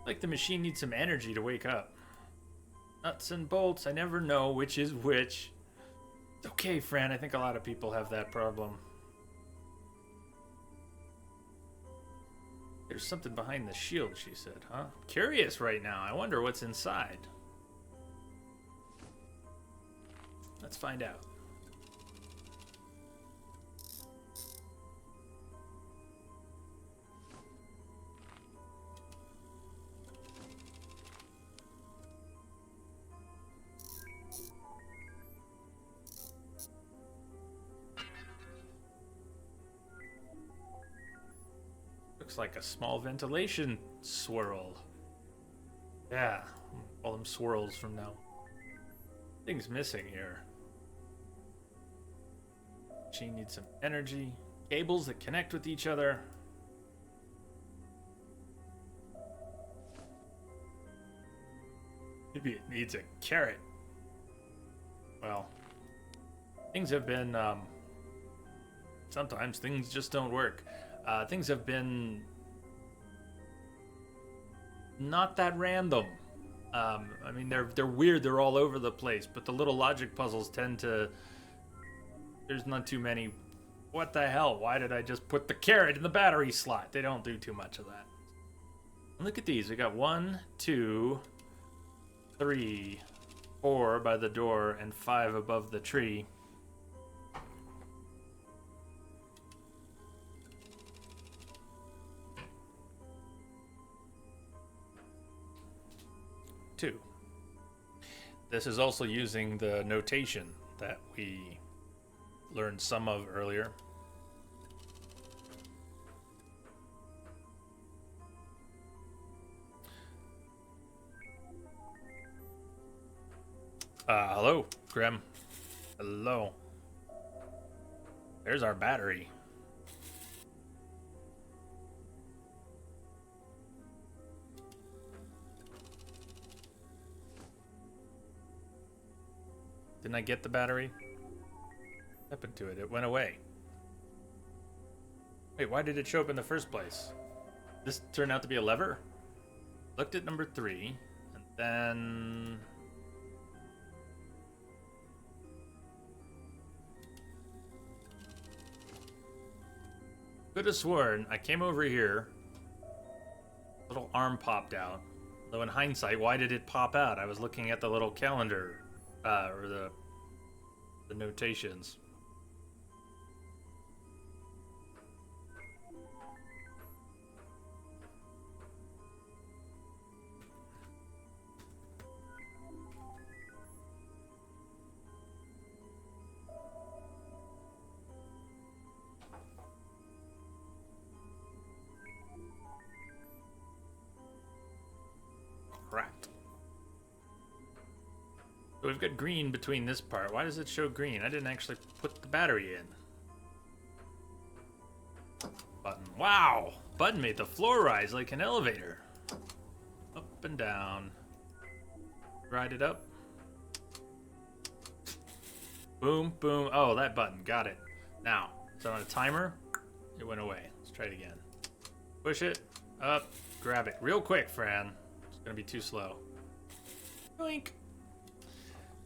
Speaker 1: Like the machine needs some energy to wake up. Nuts and bolts, I never know which is which. It's okay, Fran, I think a lot of people have that problem. There's something behind the shield, she said, huh? Curious right now. I wonder what's inside. Let's find out. Looks like a small ventilation swirl. Yeah, call them swirls from now. Things missing here. She needs some energy. Cables that connect with each other. Maybe it needs a carrot. Well, things have been, sometimes things just don't work. Things have been not that random. I mean, they're weird. They're all over the place. But the little logic puzzles tend to. There's not too many. What the hell? Why did I just put the carrot in the battery slot? They don't do too much of that. Look at these. We got 1, 2, 3, 4 by the door, and 5 above the tree. Two. This is also using the notation that we learned some of earlier. Hello, Grim. Hello. There's our battery. Didn't I get the battery? What happened to it? It went away. Wait, why did it show up in the first place? This turned out to be a lever? Looked at number 3, and then... Could have sworn I came over here, little arm popped out. Though in hindsight, why did it pop out? I was looking at the little calendar. Or the notations. Correct. So we've got green between this part. Why does it show green? I didn't actually put the battery in. Button. Wow! Button made the floor rise like an elevator. Up and down. Ride it up. Boom, boom. Oh, that button. Got it. Now, is that on a timer? It went away. Let's try it again. Push it. Up. Grab it. Real quick, Fran. It's going to be too slow. Boink.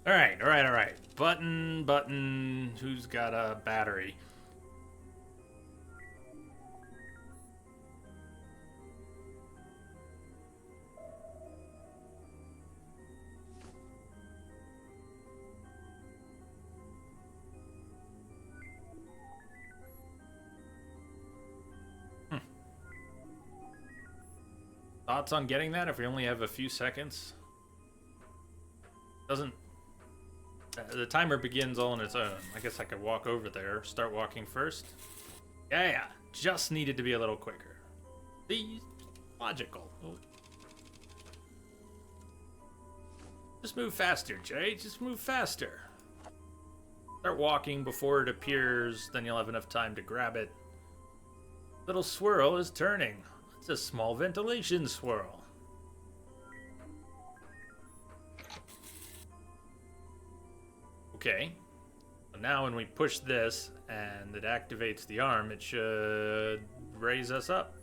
Speaker 1: All right, all right, all right. Button, button. Who's got a battery? Thoughts on getting that if we only have a few seconds? Doesn't... the timer begins all on its own. I guess I could walk over there, start walking first. Yeah, just needed to be a little quicker. Be logical. Just move faster, Jay. Just move faster. Start walking before it appears, then you'll have enough time to grab it. Little swirl is turning. It's a small ventilation swirl. Okay. So now when we push this and it activates the arm, it should raise us up.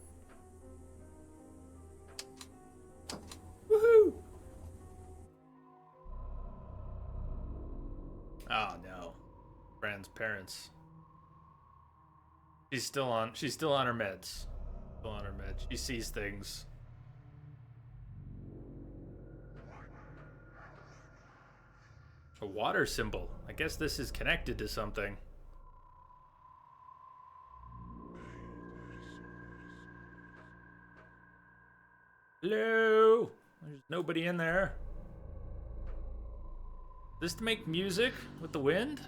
Speaker 1: Woohoo! Oh no. Fran's parents. She's still on her meds. Still on her meds. She sees things. A water symbol. I guess this is connected to something. Hello? There's nobody in there. This to make music with the wind?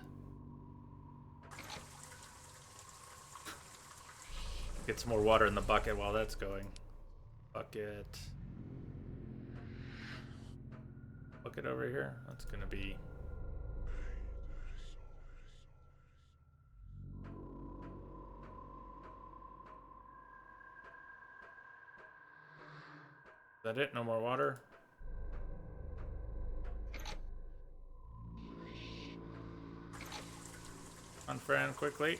Speaker 1: Get some more water in the bucket while that's going. Bucket. Bucket over here. That's gonna be... Is that it? No more water? On Fran, quickly.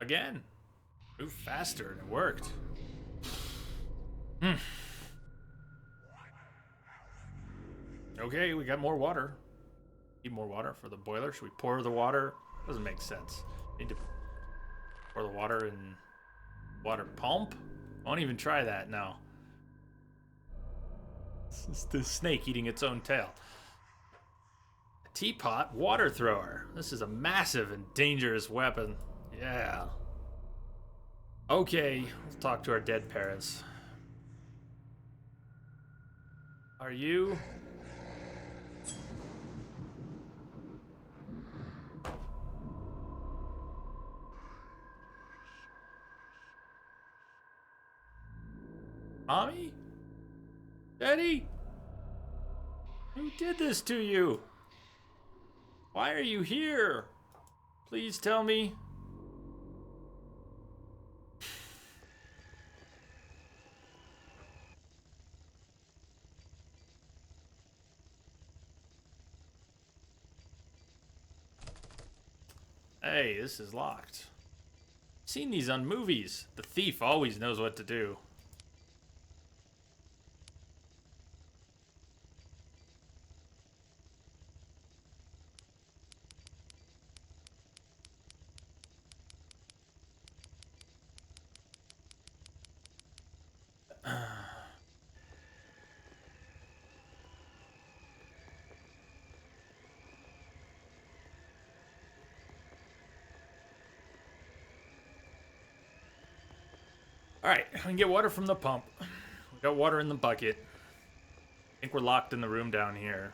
Speaker 1: Again. Move faster, and it worked. Okay, we got more water. Need more water for the boiler. Should we pour the water? Doesn't make sense. Need to pour the water in water pump? I won't even try that now. It's the snake eating its own tail. A teapot water thrower. This is a massive and dangerous weapon. Yeah. Okay, let's talk to our dead parents. Are you? Mommy? Daddy? Who did this to you? Why are you here? Please tell me. Hey, this is locked. I've seen these on movies. The thief always knows what to do. Alright, I can get water from the pump. We got water in the bucket. I think we're locked in the room down here.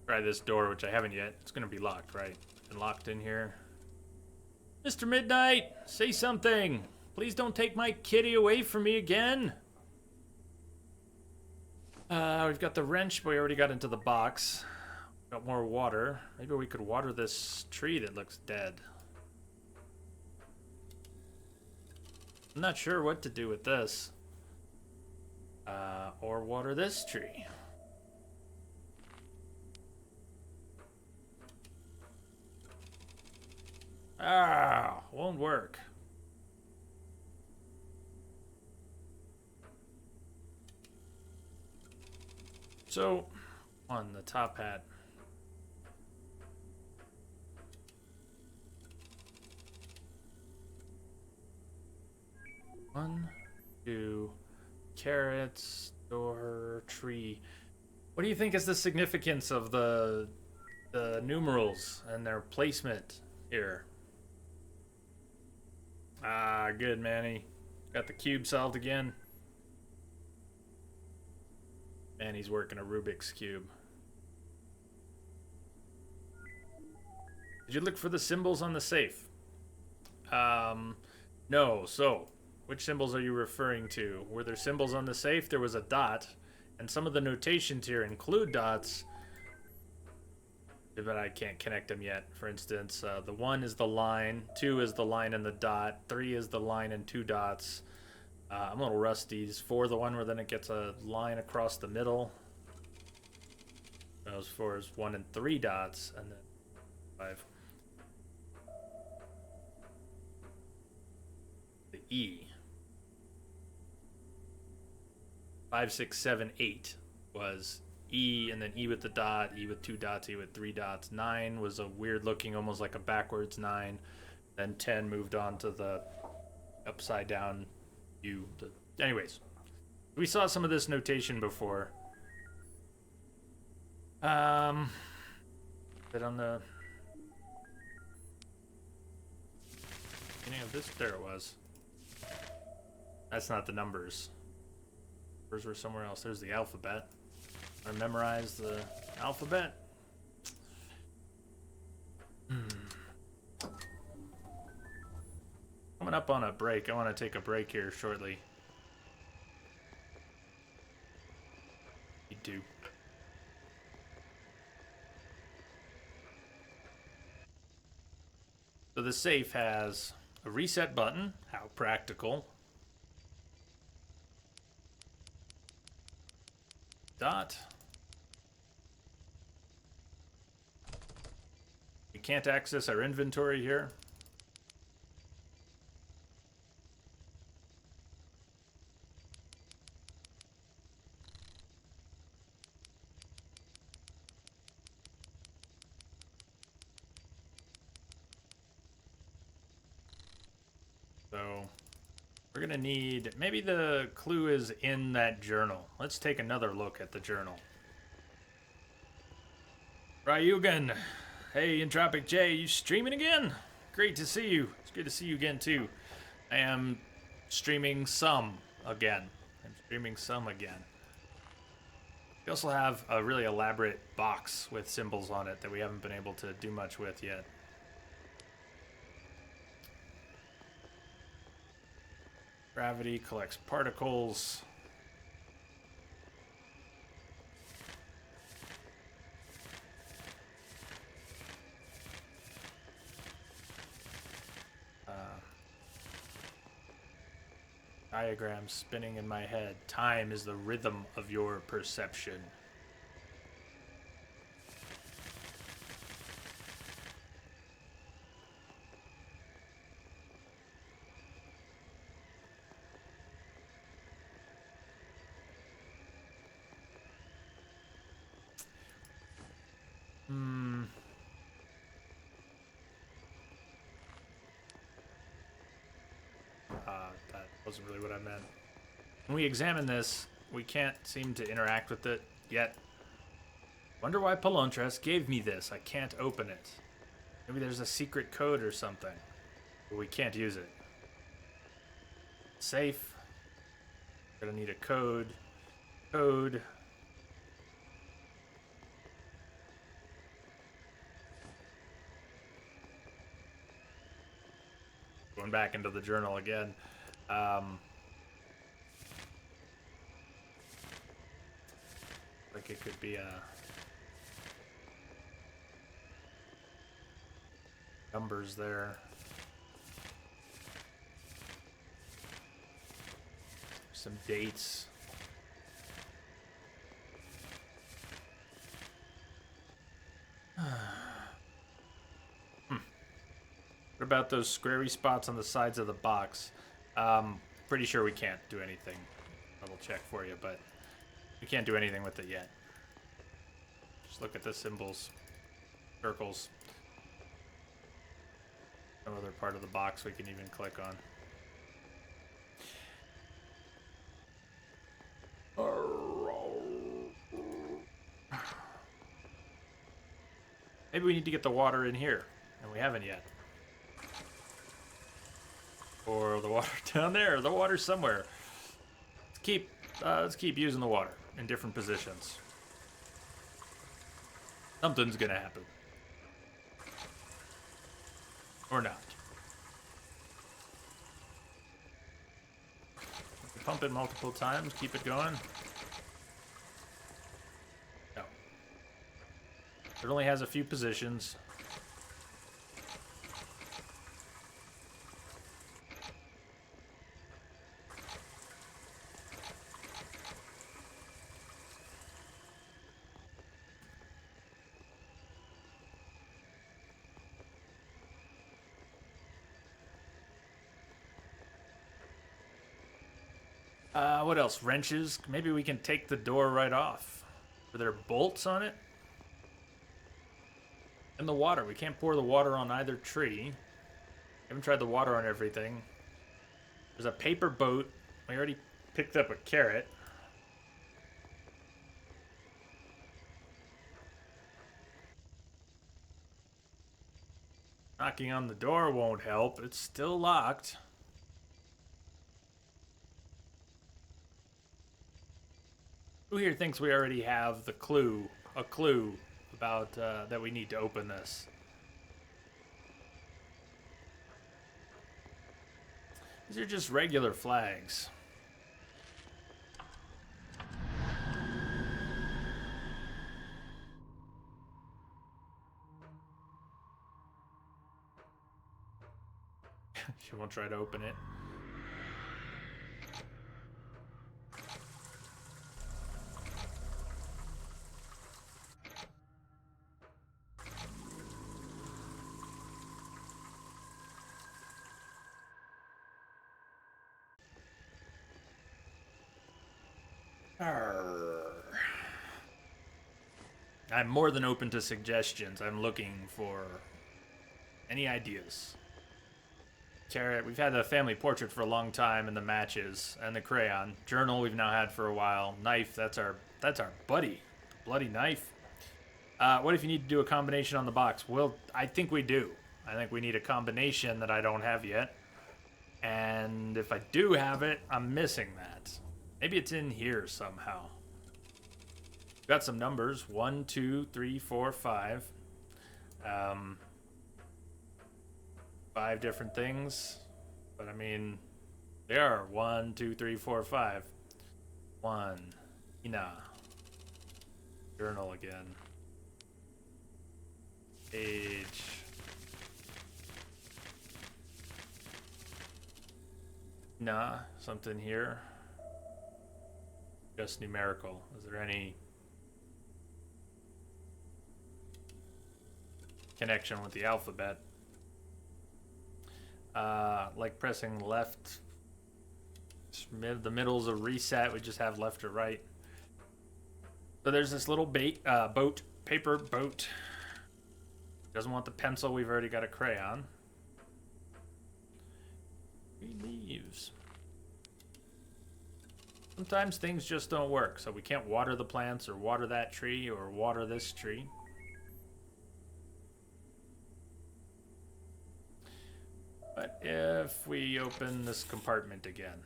Speaker 1: Try this door, which I haven't yet. It's gonna be locked, right? Been locked in here. Mr. Midnight, say something. Please don't take my kitty away from me again. We've got the wrench, but we already got into the box. Got more water. Maybe we could water this tree that looks dead. I'm not sure what to do with this. Or water this tree. Ah, won't work. So, on the top hat. One, two, carrots, door, tree. What do you think is the significance of the numerals and their placement here? Ah, good, Manny. Got the cube solved again. Manny's working a Rubik's Cube. Did you look for the symbols on the safe? No. So, which symbols are you referring to? Were there symbols on the safe? There was a dot, and some of the notations here include dots, but I can't connect them yet. For instance, the 1 is the line, 2 is the line and the dot, 3 is the line and 2 dots. I'm a little rusty. Is 4 the one where then it gets a line across the middle? Those 4 is 1 and 3 dots, and then 5. The E. 5, 6, 7, 8 was E, and then E with the dot, E with 2 dots, E with 3 dots. 9 was a weird looking, almost like a backwards 9. Then 10 moved on to the upside down U. Anyways, we saw some of this notation before. But on the beginning of this, there it was. That's not the numbers. Numbers were somewhere else. There's the alphabet. I memorized the alphabet. Coming up on a break. I want to take a break here shortly. You do. So the safe has a reset button. How practical. Dot. We can't access our inventory here. So we're gonna need, maybe the clue is in that journal. Let's take another look at the journal. Ryugan, hey Entropic J, you streaming again? Great to see you. It's good to see you again too. I am streaming some again. We also have a really elaborate box with symbols on it that we haven't been able to do much with yet. Gravity collects particles. Diagram spinning in my head. Time is the rhythm of your perception. That wasn't really what I meant. When we examine this, we can't seem to interact with it yet. Wonder why Palontras gave me this. I can't open it. Maybe there's a secret code or something, but we can't use it. Safe. We're gonna need a code. Code. Going back into the journal again. Like it could be a numbers there. Some dates. What about those squarey spots on the sides of the box? Pretty sure we can't do anything. Double check for you, but we can't do anything with it yet. Just look at the symbols. Circles. No other part of the box we can even click on. Maybe we need to get the water in here, and we haven't yet. Or the water down there, or the water somewhere. Let's keep using the water in different positions. Something's gonna happen. Or not. Pump it multiple times, keep it going. No. It only has a few positions. What else? Wrenches? Maybe we can take the door right off. Are there bolts on it? And the water. We can't pour the water on either tree. Haven't tried the water on everything. There's a paper boat. We already picked up a carrot. Knocking on the door won't help. It's still locked. Who here thinks we already have a clue about that we need to open this? These are just regular flags. She won't try to open it. I'm more than open to suggestions. I'm looking for any ideas. Carrot, we've had the family portrait for a long time, and the matches, and the crayon. Journal we've now had for a while. Knife, that's our buddy. Bloody knife. What if you need to do a combination on the box? Well, I think we do. I think we need a combination that I don't have yet. And if I do have it, I'm missing that. Maybe it's in here somehow. Got some numbers. 1, 2, 3, 4, 5. 5 different things. But I mean, they are 1, 2, 3, 4, 5. 1. Ina. Journal again. Page. Nah, something here. Just numerical. Is there any connection with the alphabet? Like pressing left. The middle's a reset. We just have left or right. So there's this little boat, paper boat. Doesn't want the pencil. We've already got a crayon. 3 leaves. Sometimes things just don't work, so we can't water the plants or water that tree or water this tree. But if we open this compartment again.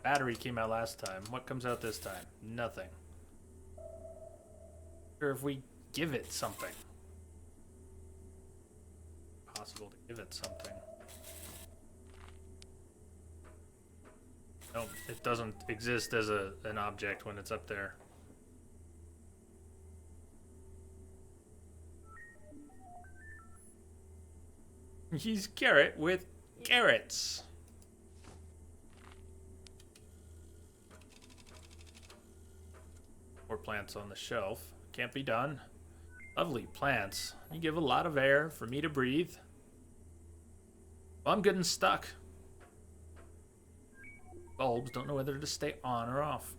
Speaker 1: Battery came out last time. What comes out this time? Nothing. Or if we give it something. Possible to give it something. No, it doesn't exist as an object when it's up there. He's carrot with carrots. More plants on the shelf. Can't be done. Lovely plants. You give a lot of air for me to breathe. Well, I'm getting stuck. Bulbs don't know whether to stay on or off.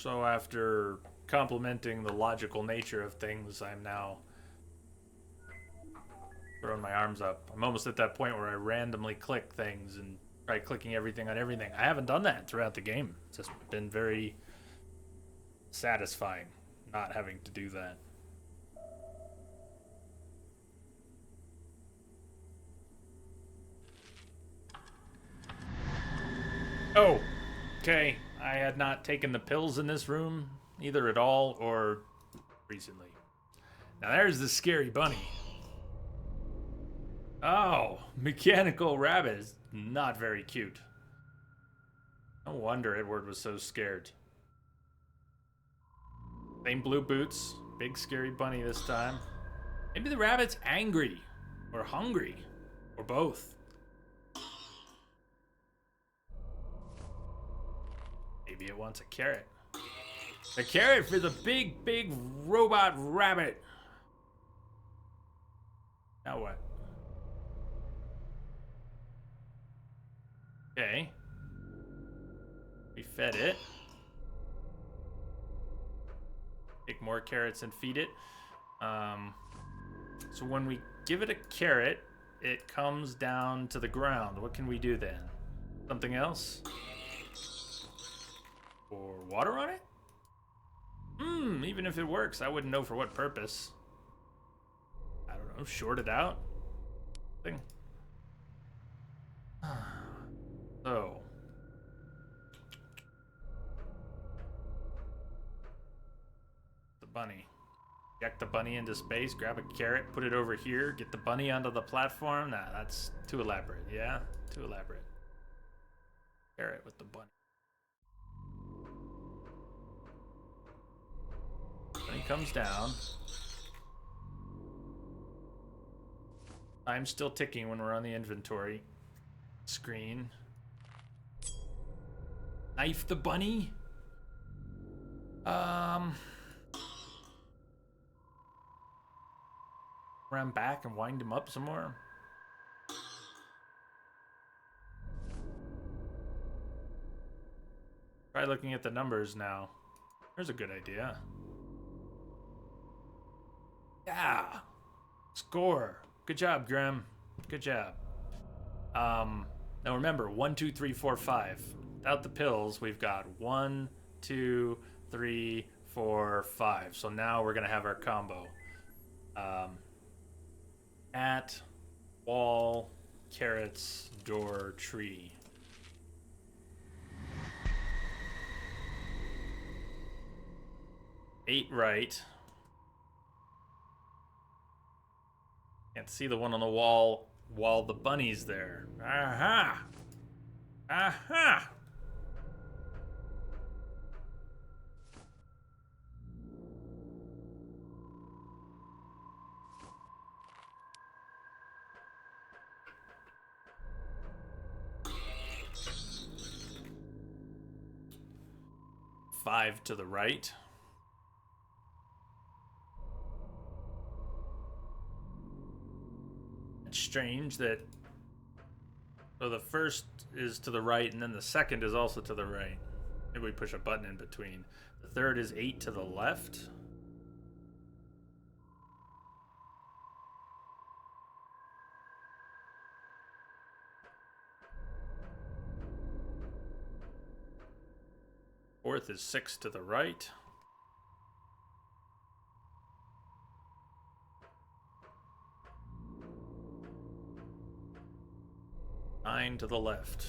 Speaker 1: So after complimenting the logical nature of things, I'm now throwing my arms up. I'm almost at that point where I randomly click things and try clicking everything on everything. I haven't done that throughout the game. It's just been very satisfying not having to do that. Oh, okay. I had not taken the pills in this room, either at all or recently. Now there's the scary bunny. Oh, mechanical rabbit is not very cute. No wonder Edward was so scared. Same blue boots, big scary bunny this time. Maybe the rabbit's angry, or hungry, or both. Maybe it wants a carrot. A carrot for the big, big robot rabbit. Now what? Okay. We fed it. Take more carrots and feed it. So when we give it a carrot, it comes down to the ground. What can we do then? Something else? Or water on it? Even if it works, I wouldn't know for what purpose. I don't know, short it out? Thing. So. The bunny. Eject the bunny into space, grab a carrot, put it over here, get the bunny onto the platform. Nah, that's too elaborate, yeah? Too elaborate. Carrot with the bunny. Bunny comes down. Time's still ticking when we're on the inventory screen. Knife the bunny? Run back and wind him up some more. Try looking at the numbers now. There's a good idea. Yeah. Score. Good job, Graham. Good job. Now remember, 1, 2, 3, 4, 5. Without the pills, we've got 1, 2, 3, 4, 5. So now we're gonna have our combo. At, wall, carrots, door, tree. Eight right. Can't see the one on the wall while the bunny's there. Aha! Aha! Five to the right. It's strange that so the first is to the right and then the second is also to the right. Maybe we push a button in between. The third is 8 to the left. Fourth is 6 to the right. Nine to the left.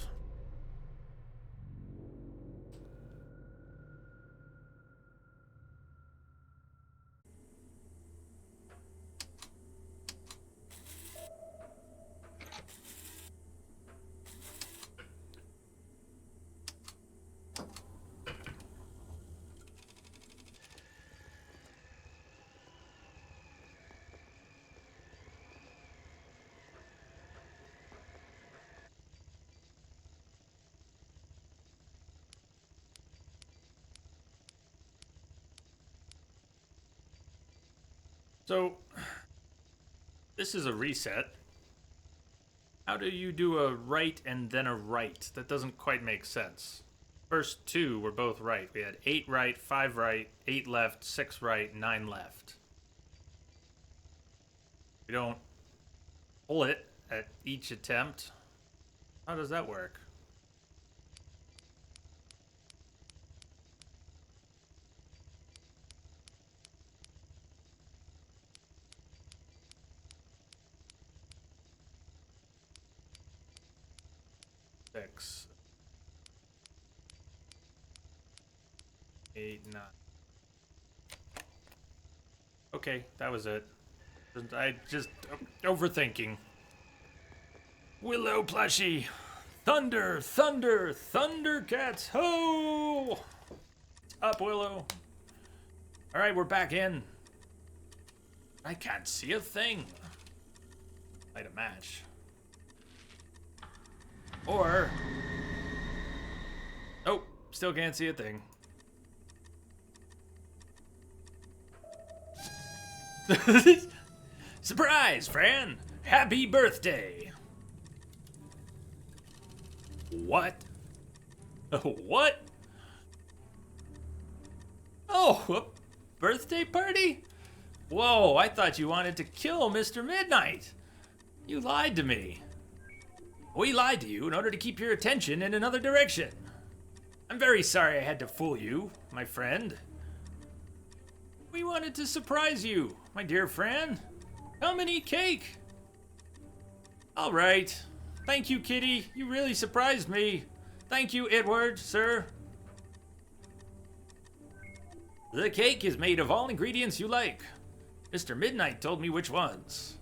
Speaker 1: So, this is a reset. How do you do a right and then a right? That doesn't quite make sense. First two were both right. We had 8 right, 5 right, 8 left, 6 right, 9 left. We don't pull it at each attempt. How does that work? Six, 8, 9. Okay, that was it. I just overthinking. Willow plushie. Thunder, thunder, Thundercats. Ho! Up, Willow. All right, we're back in. I can't see a thing. Light a match. Or... oh, still can't see a thing. Surprise, Fran! Happy birthday! What? What? Oh, a birthday party? Whoa, I thought you wanted to kill Mr. Midnight. You lied to me. We lied to you in order to keep your attention in another direction. I'm very sorry I had to fool you, my friend. We wanted to surprise you, my dear Fran. Come and eat cake. All right. Thank you, Kitty. You really surprised me. Thank you, Edward, sir. The cake is made of all ingredients you like. Mr. Midnight told me which ones.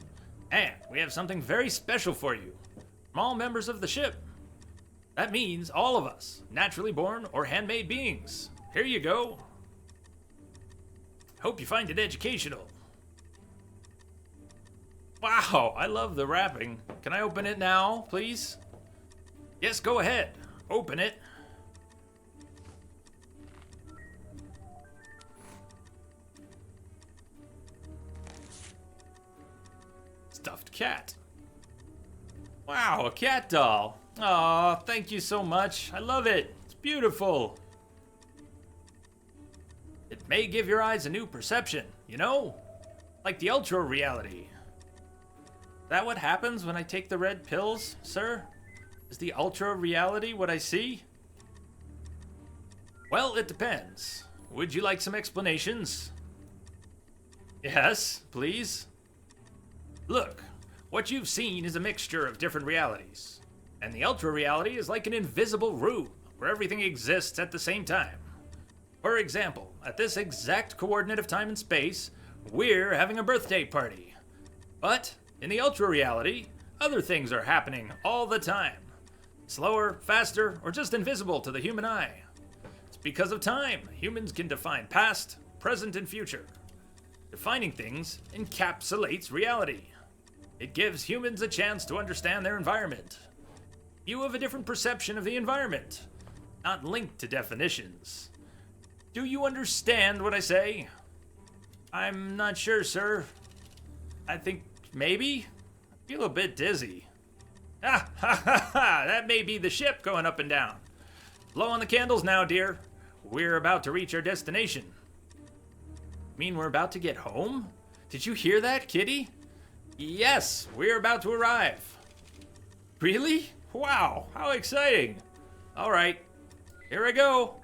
Speaker 1: And we have something very special for you. From all members of the ship. That means all of us, naturally born or handmade beings. Here you go. Hope you find it educational. Wow, I love the wrapping. Can I open it now, please? Yes, go ahead. Open it. Stuffed cat. Wow, a cat doll. Aw, thank you so much. I love it. It's beautiful. It may give your eyes a new perception, you know? Like the ultra reality. Is that what happens when I take the red pills, sir? Is the ultra reality what I see? Well, it depends. Would you like some explanations? Yes, please. Look, what you've seen is a mixture of different realities. And the ultra reality is like an invisible room where everything exists at the same time. For example, at this exact coordinate of time and space, we're having a birthday party. But in the ultra reality, other things are happening all the time. Slower, faster, or just invisible to the human eye. It's because of time. Humans can define past, present, and future. Defining things encapsulates reality. It gives humans a chance to understand their environment. You have a different perception of the environment, not linked to definitions. Do you understand what I say? I'm not sure, sir. I think maybe? I feel a bit dizzy. Ah, ha, ha, ha! That may be the ship going up and down. Blow on the candles now, dear. We're about to reach our destination. Mean we're about to get home? Did you hear that, Kitty? Yes, we're about to arrive. Really? Wow, how exciting. All right, here I go.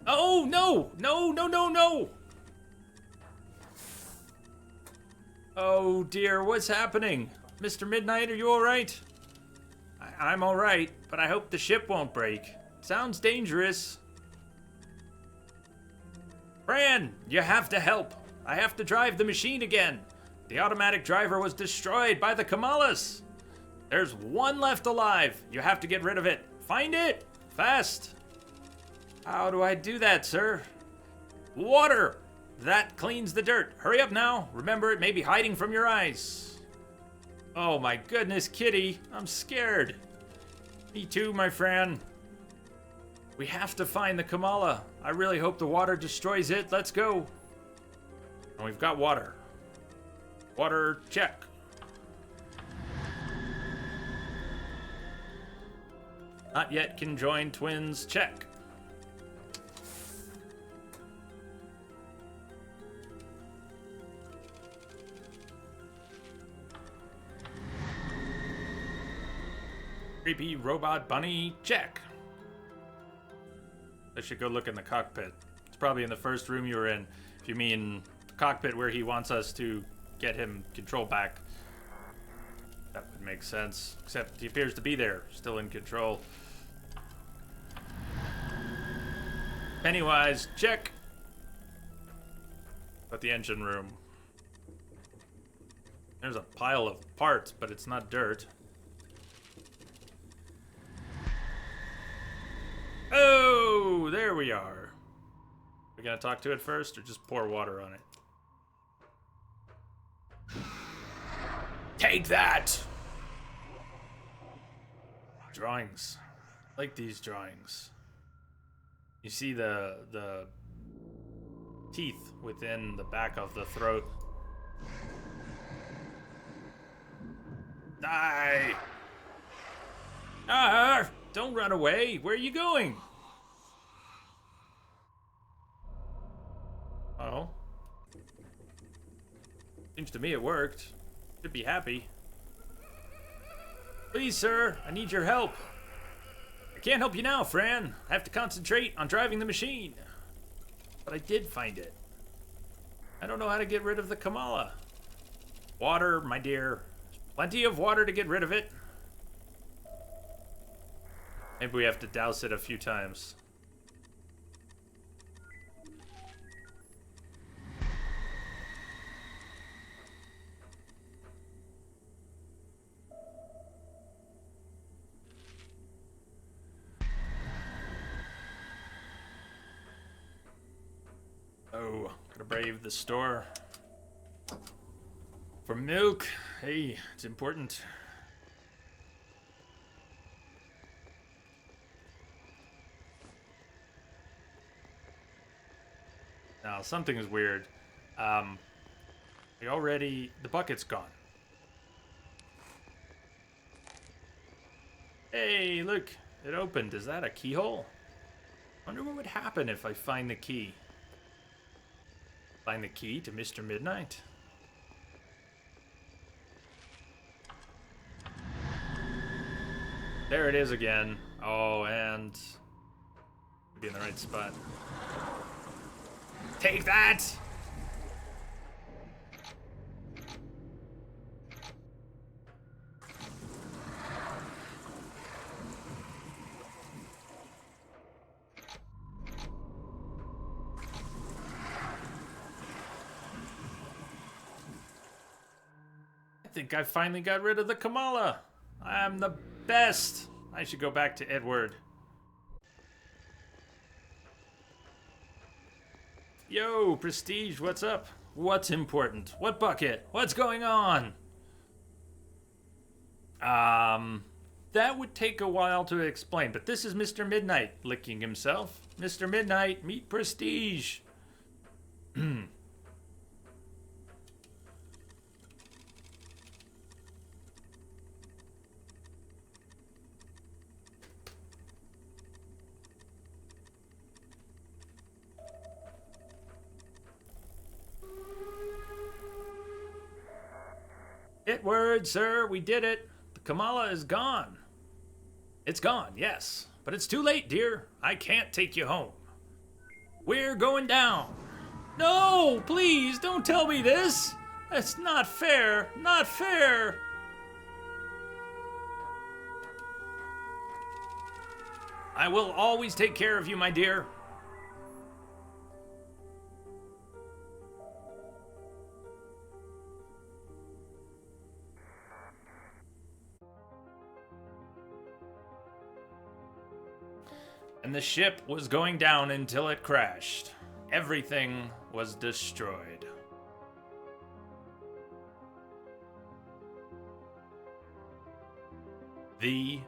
Speaker 1: Oh, no, no, no, no, no. Oh dear, what's happening? Mr. Midnight, are you all right? I'm all right, but I hope the ship won't break. Sounds dangerous. Fran, you have to help. I have to drive the machine again. The automatic driver was destroyed by the Kamalas. There's one left alive. You have to get rid of it. Find it, fast. How do I do that, sir? Water! That cleans the dirt. Hurry up now. Remember, it may be hiding from your eyes. Oh my goodness, Kitty. I'm scared. Me too, my friend. We have to find the Kamala. I really hope the water destroys it. Let's go. And we've got water. Water, check. Not yet conjoined twins, check. Creepy robot bunny, check. I should go look in the cockpit. It's probably in the first room you were in. If you mean the cockpit where he wants us to get him control back. That would make sense. Except he appears to be there, still in control. Pennywise, check. But the engine room. There's a pile of parts, but it's not dirt. Oh, there we are. We gonna talk to it first, or just pour water on it? Take that! Drawings. I like these drawings. You see the teeth within the back of the throat. Die! Ah! Don't run away! Where are you going? Oh. Seems to me it worked. Should be happy. Please, sir, I need your help. I can't help you now, Fran. I have to concentrate on driving the machine. But I did find it. I don't know how to get rid of the Kamala. Water, my dear. Plenty of water to get rid of it. Maybe we have to douse it a few times. Oh, gotta brave the store. For milk. Hey, it's important. Now, something is weird. The bucket's gone. Hey, look, it opened. Is that a keyhole? Wonder what would happen if I find the key. Find the key to Mr. Midnight. There it is again. Oh, and be in the right spot. Take that! I think I finally got rid of the Kamala. I'm the best. I should go back to Edward. Yo, Prestige, what's up? What's important? What bucket? What's going on? That would take a while to explain, but this is Mr. Midnight licking himself. Mr. Midnight, meet Prestige. Word, sir, we did it. The Kamala is gone. It's gone, yes. But it's too late, dear. I can't take you home. We're going down. No, please, don't tell me this. That's not fair. Not fair. I will always take care of you, my dear. And the ship was going down until it crashed. Everything was destroyed. The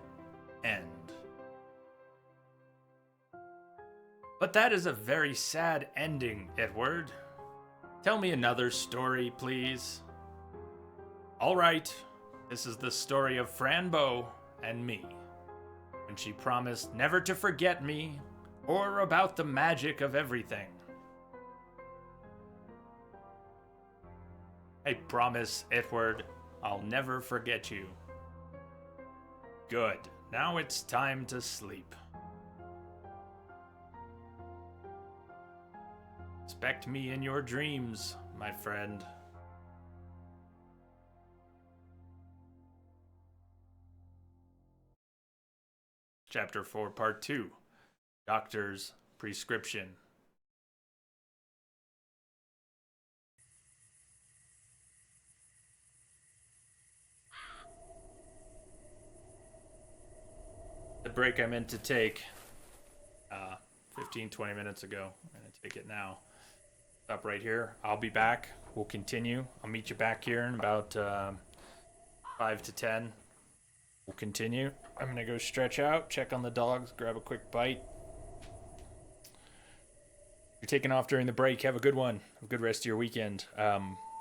Speaker 1: end. But that is a very sad ending, Edward. Tell me another story, please. All right, this is the story of Fran Bow and me, when she promised never to forget me or about the magic of everything. I promise, Edward, I'll never forget you. Good. Now it's time to sleep. Expect me in your dreams, my friend. Chapter 4, Part 2. Doctor's Prescription. The break I meant to take 15-20 minutes ago. I'm going to take it now. Stop right here. I'll be back. We'll continue. I'll meet you back here in about 5 to 10. We'll continue. I'm going to go stretch out, check on the dogs, grab a quick bite. You're taking off during the break. Have a good one. Have a good rest of your weekend.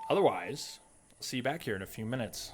Speaker 1: Otherwise, I'll see you back here in a few minutes.